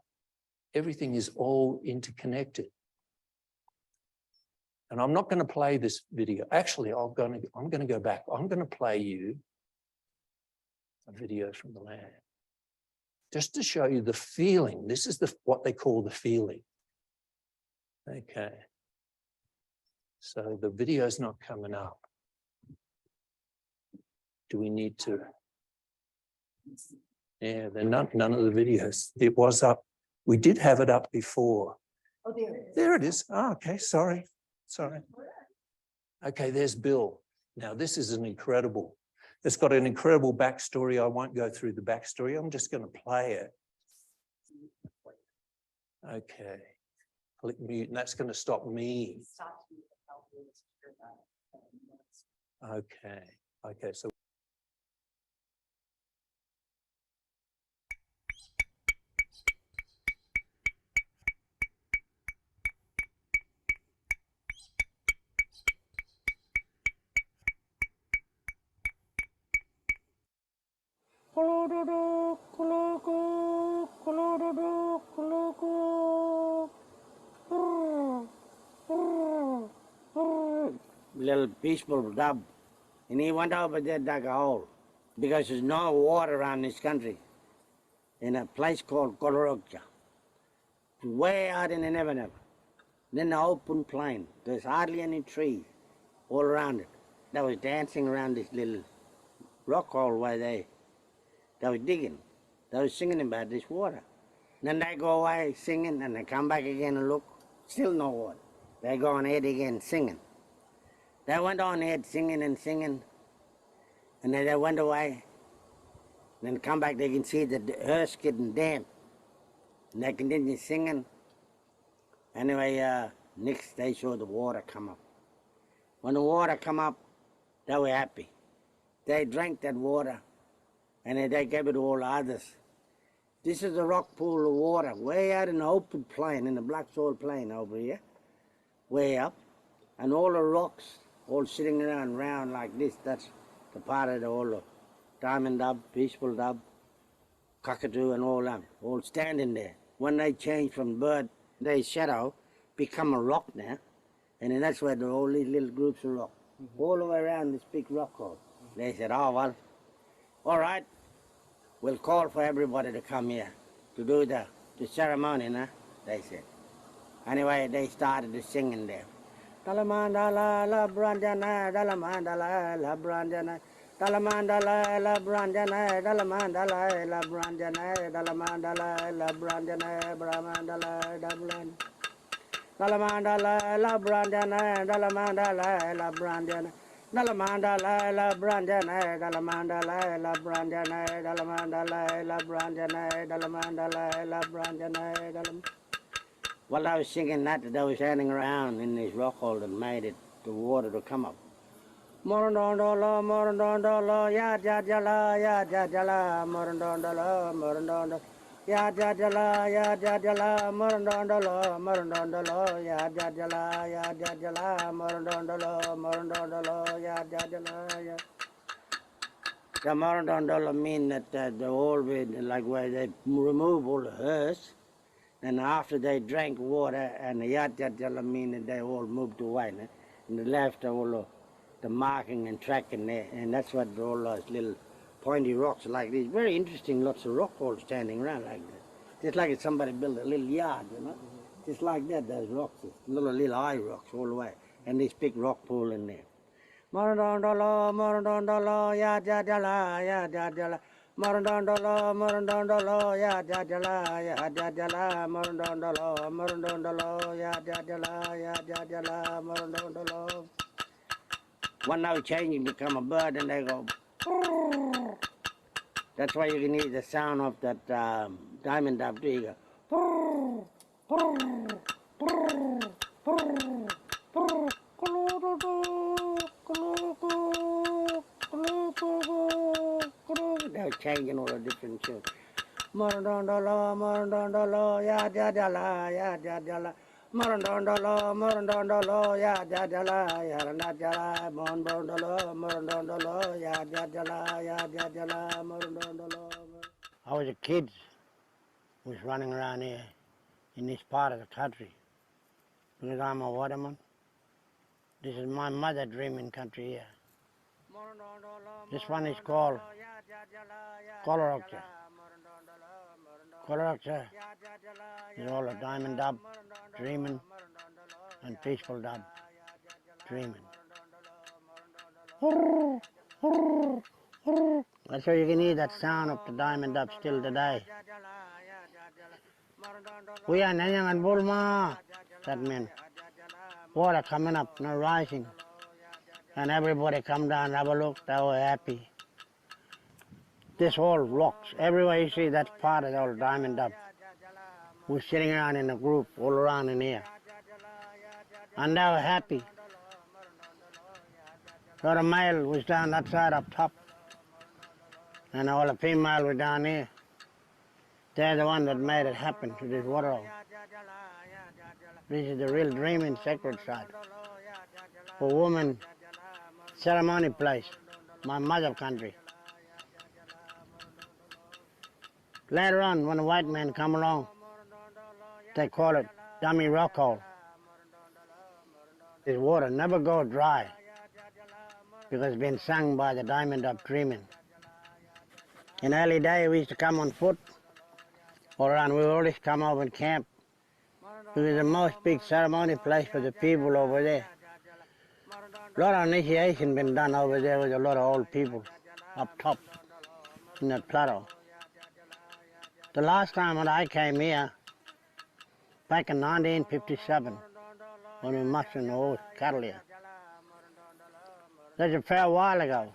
everything is all interconnected. And I'm not going to play this video. Actually, I'm going to go back. I'm going to play you a video from the land, just to show you the feeling. This is what they call the feeling. Okay. So the video's not coming up. Do we need to? Yeah, they're not, none of the videos. It was up. We did have it up before. Oh, there it is. There it is. Oh, okay, sorry. Okay, there's Bill. Now, this is it's got an incredible backstory. I won't go through the backstory. I'm just going to play it. Okay, click mute, and that's going to stop me. Okay, so little peaceful dub, and he went over there, dug a hole, because there's no water around this country, in a place called Golorokja, way out in the Never Never. Then the open plain, there's hardly any trees all around it. They was dancing around this little rock hole where they was digging. They was singing about this water. Then they go away singing, and they come back again and look, still no water. They go on ahead again singing. They went on ahead singing and singing, and then they went away. Then come back, they can see that the earth's getting damp. And they continue singing. Anyway, next they saw the water come up. When the water come up, they were happy. They drank that water, and then they gave it to all others. This is a rock pool of water, way out in the open plain, in the black soil plain over here, way up. And all the rocks, all sitting around round like this, that's the part of all the diamond dub, peaceful dub, cockatoo and all them, all standing there. when they change from bird, they shadow, become a rock now. And then that's where all these little groups of rock, all the way around this big rock hole. They said, oh, well, all right, we'll call for everybody to come here to do the ceremony, nah? They said. Anyway, they started to singing there. Dalamandala la branjana, dalamandala la branjana, dalamandala la branjana, dalamandala la branjana, dalamandala la branjana, bramandala dablan. Dalamandala la branjana, dalamandala la branjana, dalamandala la branjana, dalamandala la branjana, dalamandala la branjana, dalamandala la branjana, dalam. While I was singing that, they were standing around in this rock hole that made it, the water to come up. Morondondolo, ya jajala, ya jajala, morondondolo, ya jajala, ya jajala, morondondolo, ya jajala, morondondolo, ya jajala, ya. The morondondolo mean that the old way, like where they remove all the earth. And after they drank water, and the yat mean that they all moved away, né? And they left all the marking and tracking there, and that's what all those little pointy rocks like these. Very interesting, lots of rock holes standing around like that. Just like if somebody built a little yard, you know? Just like that, those rocks, little eye rocks all the way, and this big rock pool in there. Morondondolo, ya jajala, ya jajala. Morondondolo, ya jajala, ya jajala, morondondolo, ya jajala, morondondolo. One now changing, become a bird, and they go. That's why you can hear the sound of that diamond dove too. You go. They're changing all the different tunes. Morondondolo, ya jajala, ya jajala. Morondondolo, ya jajala, ya jajala. Morondondolo, ya jajala, morondondolo. I was a kid who was running around here in this part of the country because I'm a waterman. This is my mother dreaming country here. This one is called Colorokcha. Colorokcha is all a diamond dub dreaming and peaceful dub dreaming. That's why you can hear that sound of the diamond dub still today. We are Nanyang and Bulma. That means water coming up, not rising. And everybody come down, have a look, they were happy. This all rocks, everywhere you see that part is all diamond dub. We're sitting around in a group all around in here. And they were happy. So the male was down that side up top. And all the female were down here. They're the one that made it happen to this water hole. This is the real dreaming sacred side. For women, ceremony place, my mother country. Later on, when the white men come along, they call it dummy rock hole. This water never go dry because it's been sung by the diamond dub dreaming. In early day, we used to come on foot all around. We always come over and camp. It was the most big ceremony place for the people over there. A lot of initiation been done over there with a lot of old people up top in that plateau. The last time when I came here, back in 1957, when we mustered the old cattle here. That's a fair while ago.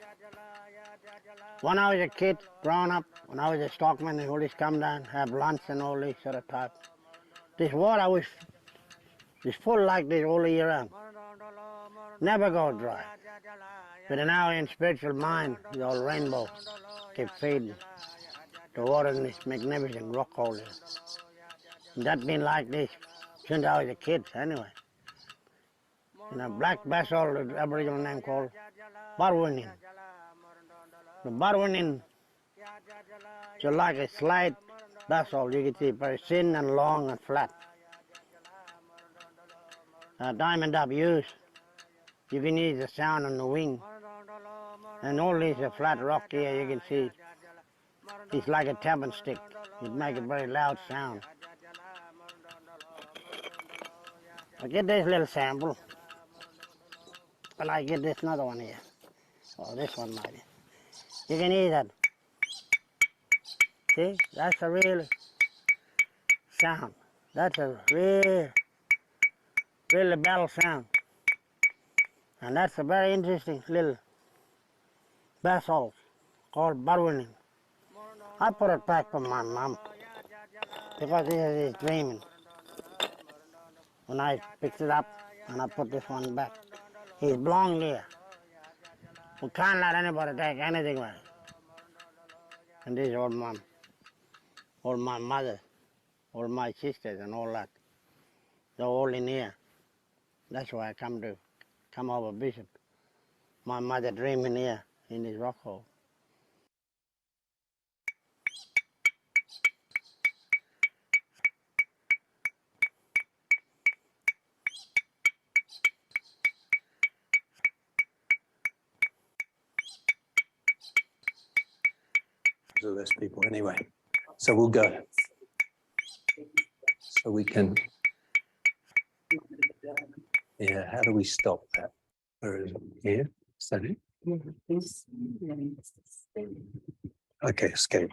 When I was a kid, growing up, when I was a stockman, they always come down, have lunch and all this sort of type. This water was full like this all year round. Never go dry. But now in spiritual mind, the old rainbow keep feeding the water in this magnificent rock hole here. And that's been like this since I was a kid anyway. And a black basalt, the Aboriginal name called Barwinin. The Barwinin, just like a slide Basalt, you can see very thin and long and flat. Diamond dub use, you can hear the sound on the wing. And all these are flat rock here, you can see. It's like a tapping stick. It makes a very loud sound. I get this little sample, and I get this another one here. Oh, this one maybe. You can hear that. See, that's a real sound. That's a real bell sound. And that's a very interesting little basalt called Barwinin. I put it back for my mom because this is his dreaming. When I picked it up and I put this one back, he's belonged here. We can't let anybody take anything away. And this is all my mother, all my sisters and all that. They're all in here. That's why I come over Bishop. My mother dreaming here in this rock hole. So less people anyway. So we'll go. So we can. Yeah, how do we stop that? Where is it? Here? Is that it? Okay, escape.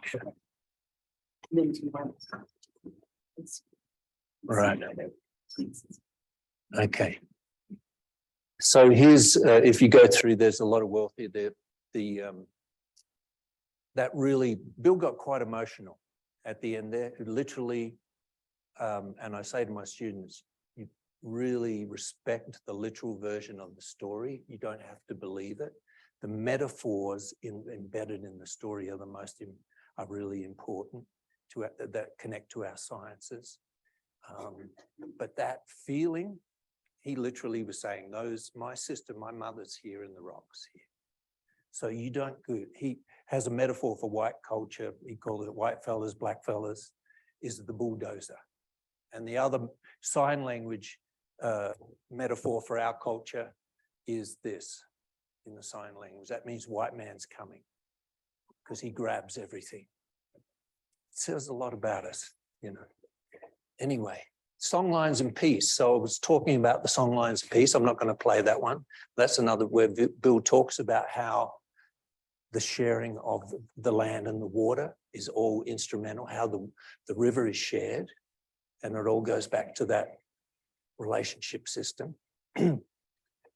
Right. Okay. So here's, if you go through, there's a lot of wealth here. That really, Bill got quite emotional at the end there. Literally, and I say to my students, you really respect the literal version of the story. You don't have to believe it. The metaphors embedded in the story are really important that connect to our sciences. But that feeling, he literally was saying, my sister, my mother's here in the rocks here. So you don't go, he has a metaphor for white culture. He called it white fellas, black fellas, is the bulldozer. And the other sign language metaphor for our culture is this in the sign language. That means white man's coming because he grabs everything. It says a lot about us, you know. Anyway, songlines and peace. So I was talking about the songlines and peace. I'm not going to play that one. That's another where Bill talks about how the sharing of the land and the water is all instrumental, how the river is shared, and it all goes back to that relationship system.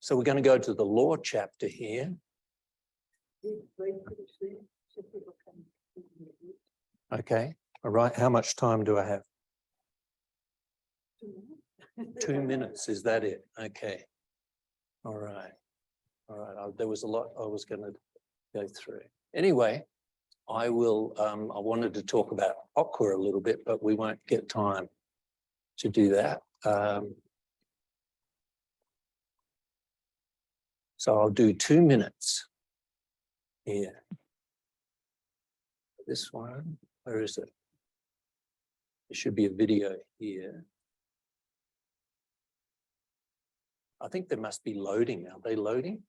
So we're going to go to the law chapter here. Okay, all right. How much time do I have? 2 minutes, is that it? Okay. All right. All right. There was a lot I was going to go through. Anyway, I wanted to talk about Aqua a little bit, but we won't get time to do that. So I'll do 2 minutes here. This one, where is it? There should be a video here. I think they must be loading. Are they loading?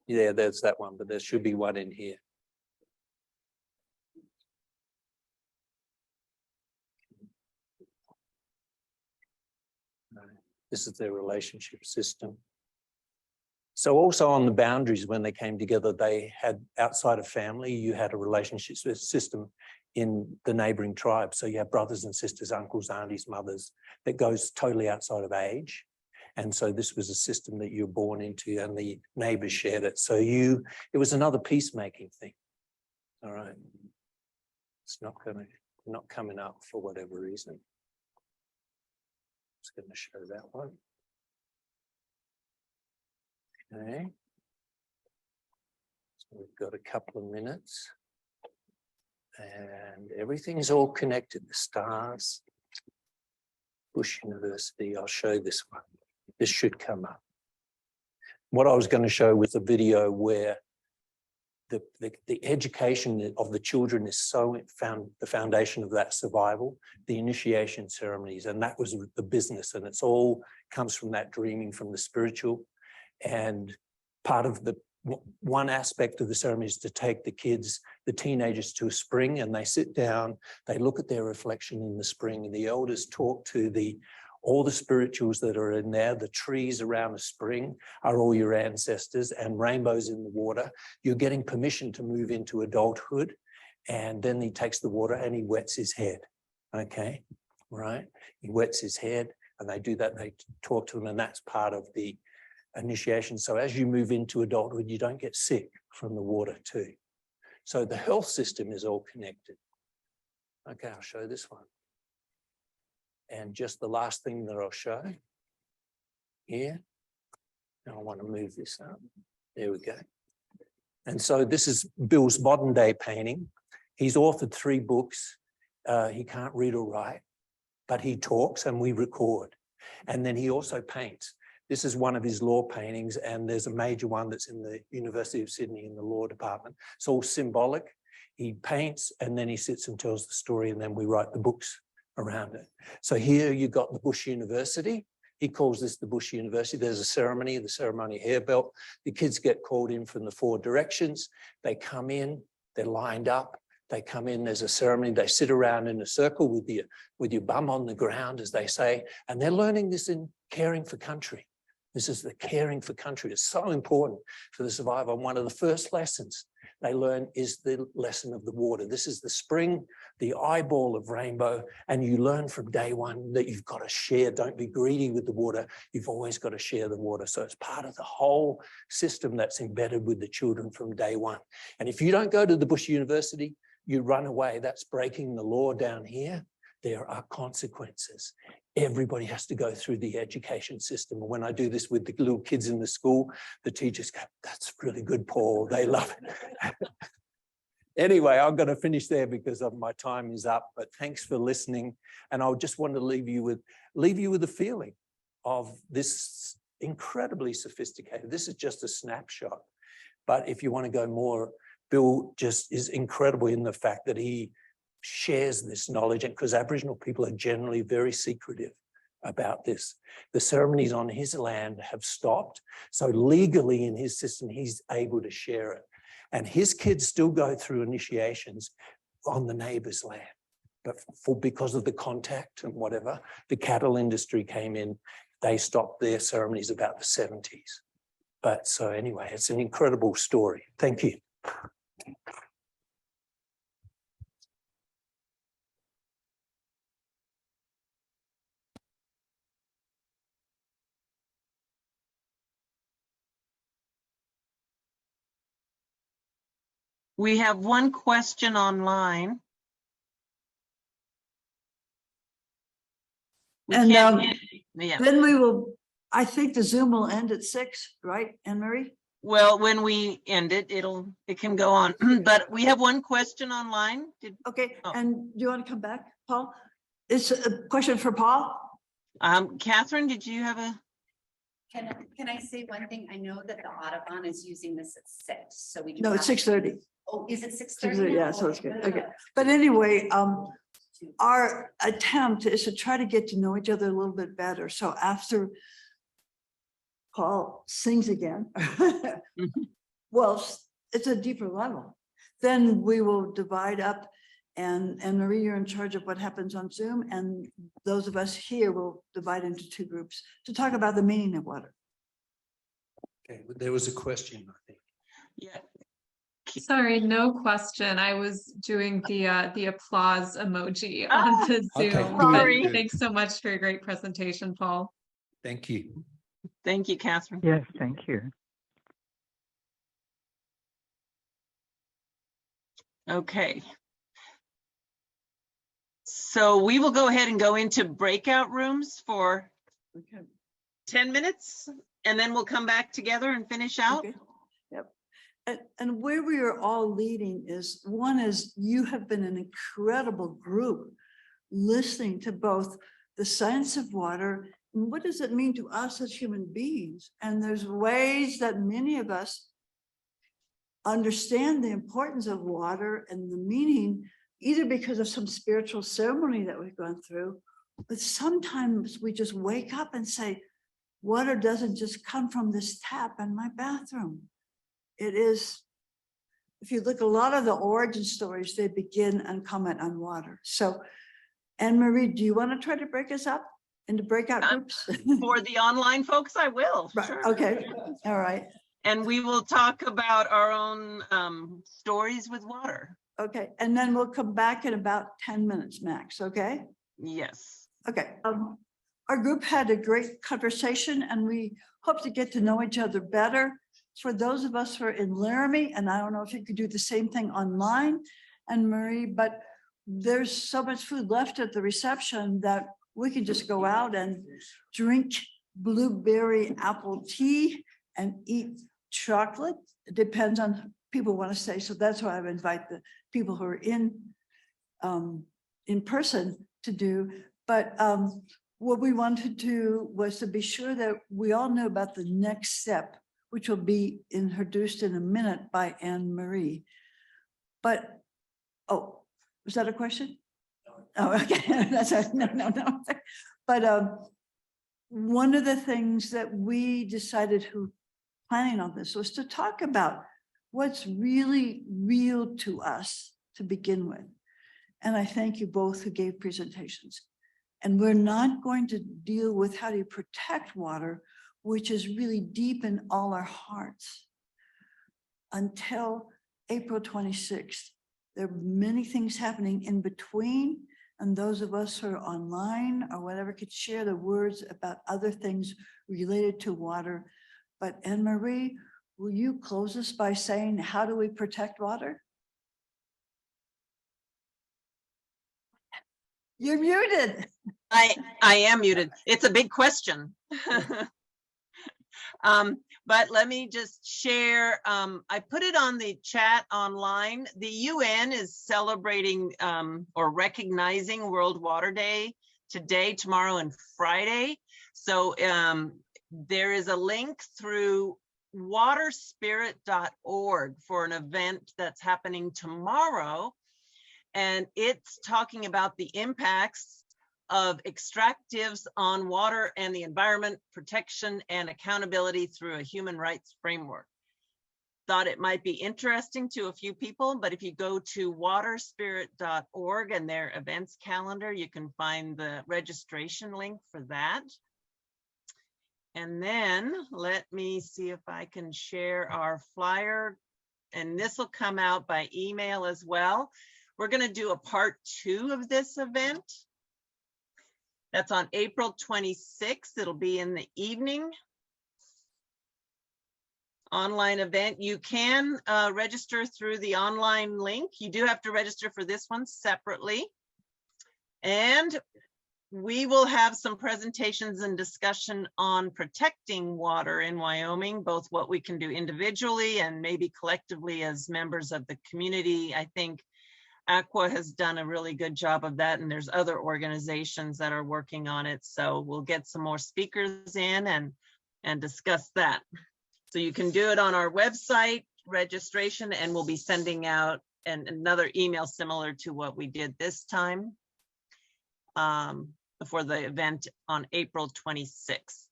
Yeah, there's that one, but there should be one in here. This is their relationship system. So also on the boundaries, when they came together, they had, outside of family, you had a relationship system in the neighboring tribes. So you have brothers and sisters, uncles, aunties, mothers, that goes totally outside of age. And so this was a system that you were born into and the neighbors shared it. So it was another peacemaking thing. All right. It's not coming up for whatever reason. Just going to show that one. Okay. So we've got a couple of minutes. And everything's all connected. The stars, Bush University. I'll show this one. This should come up. What I was going to show was a video where the education of the children is so the foundation of that survival, the initiation ceremonies, and that was the business, and it's all comes from that dreaming from the spiritual. And part of the one aspect of the ceremony is to take the kids, the teenagers, to a spring, and they sit down, they look at their reflection in the spring, and the elders talk to all the spirituals that are in there. The trees around the spring are all your ancestors, and rainbows in the water. You're getting permission to move into adulthood. And then he takes the water and he wets his head. Okay, right? He wets his head, and they do that. They talk to them, and that's part of the initiation. So as you move into adulthood, you don't get sick from the water too. So the health system is all connected. Okay, I'll show this one. And just the last thing that I'll show here. Now I want to move this up. There we go. And so this is Bill's modern day painting. He's authored 3 books. He can't read or write, but he talks and we record. And then he also paints. This is one of his law paintings, and there's a major one that's in the University of Sydney in the law department. It's all symbolic. He paints and then he sits and tells the story, and then we write the books around it. So here you got the Bush University. He calls this the Bush University. There's a ceremony, the ceremony hair belt. The kids get called in from the 4 directions. They come in, they're lined up. They come in, there's a ceremony, they sit around in a circle with your bum on the ground, as they say, and they're learning this in caring for country. This is the caring for country. It's so important for the survival. And one of the first lessons they learn is the lesson of the water. This is the spring, the eyeball of rainbow, and you learn from day one that you've got to share. Don't be greedy with the water. You've always got to share the water. So it's part of the whole system that's embedded with the children from day one. And if you don't go to the Bush University, you run away. That's breaking the law down here. There are consequences. Everybody has to go through the education system. And when I do this with the little kids in the school, the teachers go, "That's really good, Paul." They love it. Anyway, I'm going to finish there because my time is up, but thanks for listening. And I just want to leave you with a feeling of this incredibly sophisticated. This is just a snapshot. But if you want to go more, Bill just is incredible in the fact that he shares this knowledge, and because Aboriginal people are generally very secretive about this. The ceremonies on his land have stopped. So legally in his system, he's able to share it. And his kids still go through initiations on the neighbor's land. But because of the contact and whatever, the cattle industry came in, they stopped their ceremonies about the 70s. But so anyway, it's an incredible story. Thank you. We have one question online. We And can't- yeah. then we will, I think the Zoom will end at 6, right, Anne Marie? Well, when we end it, it can go on. But we have one question online. Okay, Oh. and do you want to come back, Paul? It's a question for Paul? Catherine, did you have a? Can I say one thing? I know that the Audubon is using this at 6, so we. do No, it's not- 6:30. Oh, is it 6:30, 6:30? yeah, so it's good. Okay. But anyway, our attempt is to try to get to know each other a little bit better. So after Paul sings again, well, it's a deeper level. Then we will divide up, and Marie, you're in charge of what happens on Zoom, and those of us here will divide into 2 groups to talk about the meaning of water. Okay, there was a question, I think. Yeah. Sorry, no question. I was doing the applause emoji on the Okay, Zoom. sorry. But thanks so much for your great presentation, Paul. Thank you. Thank you, Catherine. Yes, thank you. Okay. So we will go ahead and go into breakout rooms for Okay. 10 minutes, and then we'll come back together and finish out. Okay. Yep. And where we are all leading is, one is you have been an incredible group listening to both the science of water and what does it mean to us as human beings. And there's ways that many of us understand the importance of water and the meaning, either because of some spiritual ceremony that we've gone through, but sometimes we just wake up and say, water doesn't just come from this tap in my bathroom. It is, if you look, a lot of the origin stories, they begin and comment on water. So, Anne Marie, do you want to try to break us up into breakout groups? For the online folks, I will. Right, Sure. okay, all right, And we will talk about our own stories with water. okay. And then we'll come back in about 10 minutes max, okay? Yes. Okay, our group had a great conversation and we hope to get to know each other better. For those of us who are in Laramie, and I don't know if you could do the same thing online, and Marie, but there's so much food left at the reception that we can just go out and drink blueberry apple tea and eat chocolate. It depends on people want to say. So that's why I would invite the people who are in person to do. But what we wanted to do was to be sure that we all know about the next step, which will be introduced in a minute by Anne Marie. But, oh, was that a question? Oh, okay, that's no. But one of the things that we decided who planning on this was to talk about what's really real to us to begin with. And I thank you both who gave presentations. And we're not going to deal with how do you protect water, which is really deep in all our hearts, until April 26th. There are many things happening in between, and those of us who are online or whatever could share the words about other things related to water. But Anne Marie, will you close us by saying, how do we protect water? You're muted. I am muted. It's a big question. But let me just share, I put it on the chat online. The UN is celebrating or recognizing World Water Day today, tomorrow, and Friday. So there is a link through waterspirit.org for an event that's happening tomorrow. And it's talking about the impacts of extractives on water and the environment, protection and accountability through a human rights framework. Thought it might be interesting to a few people, but if you go to waterspirit.org and their events calendar, you can find the registration link for that. And then let me see if I can share our flyer, and this will come out by email as well. We're going to do a part 2 of this event. That's on April 26th. It'll be in the evening. Online event. You can register through the online link. You do have to register for this one separately. And we will have some presentations and discussion on protecting water in Wyoming, both what we can do individually and maybe collectively as members of the community. I think Aqua has done a really good job of that, and there's other organizations that are working on it. So we'll get some more speakers in and discuss that. So you can do it on our website registration, and we'll be sending out another email similar to what we did this time for the event on April 26th.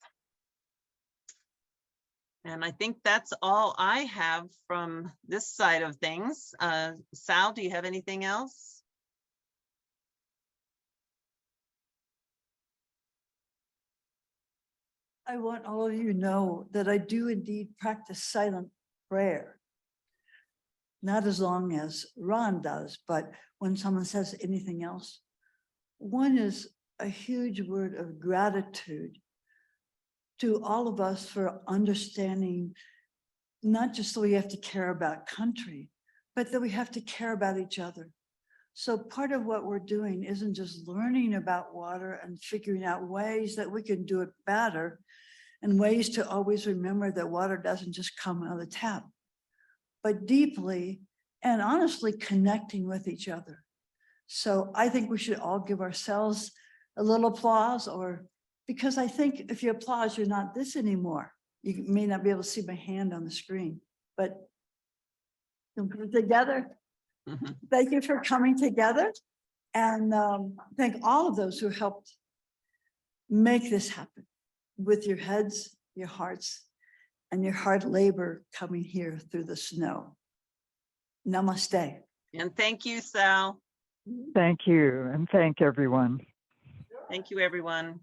And I think that's all I have from this side of things. Sal, do you have anything else? I want all of you to know that I do indeed practice silent prayer. Not as long as Ron does, but when someone says anything else. One is a huge word of gratitude to all of us for understanding, not just that we have to care about country, but that we have to care about each other. So part of what we're doing isn't just learning about water and figuring out ways that we can do it better and ways to always remember that water doesn't just come out of the tap, but deeply and honestly connecting with each other. So I think we should all give ourselves a little applause, or because I think if you applause, you're not this anymore. You may not be able to see my hand on the screen, but You'll put it together. Mhm. Thank you for coming together and thank all of those who helped make this happen with your heads, your hearts, and your hard labor coming here through the snow. Namaste. And thank you, Sal. Thank you, and thank everyone. Thank you, everyone.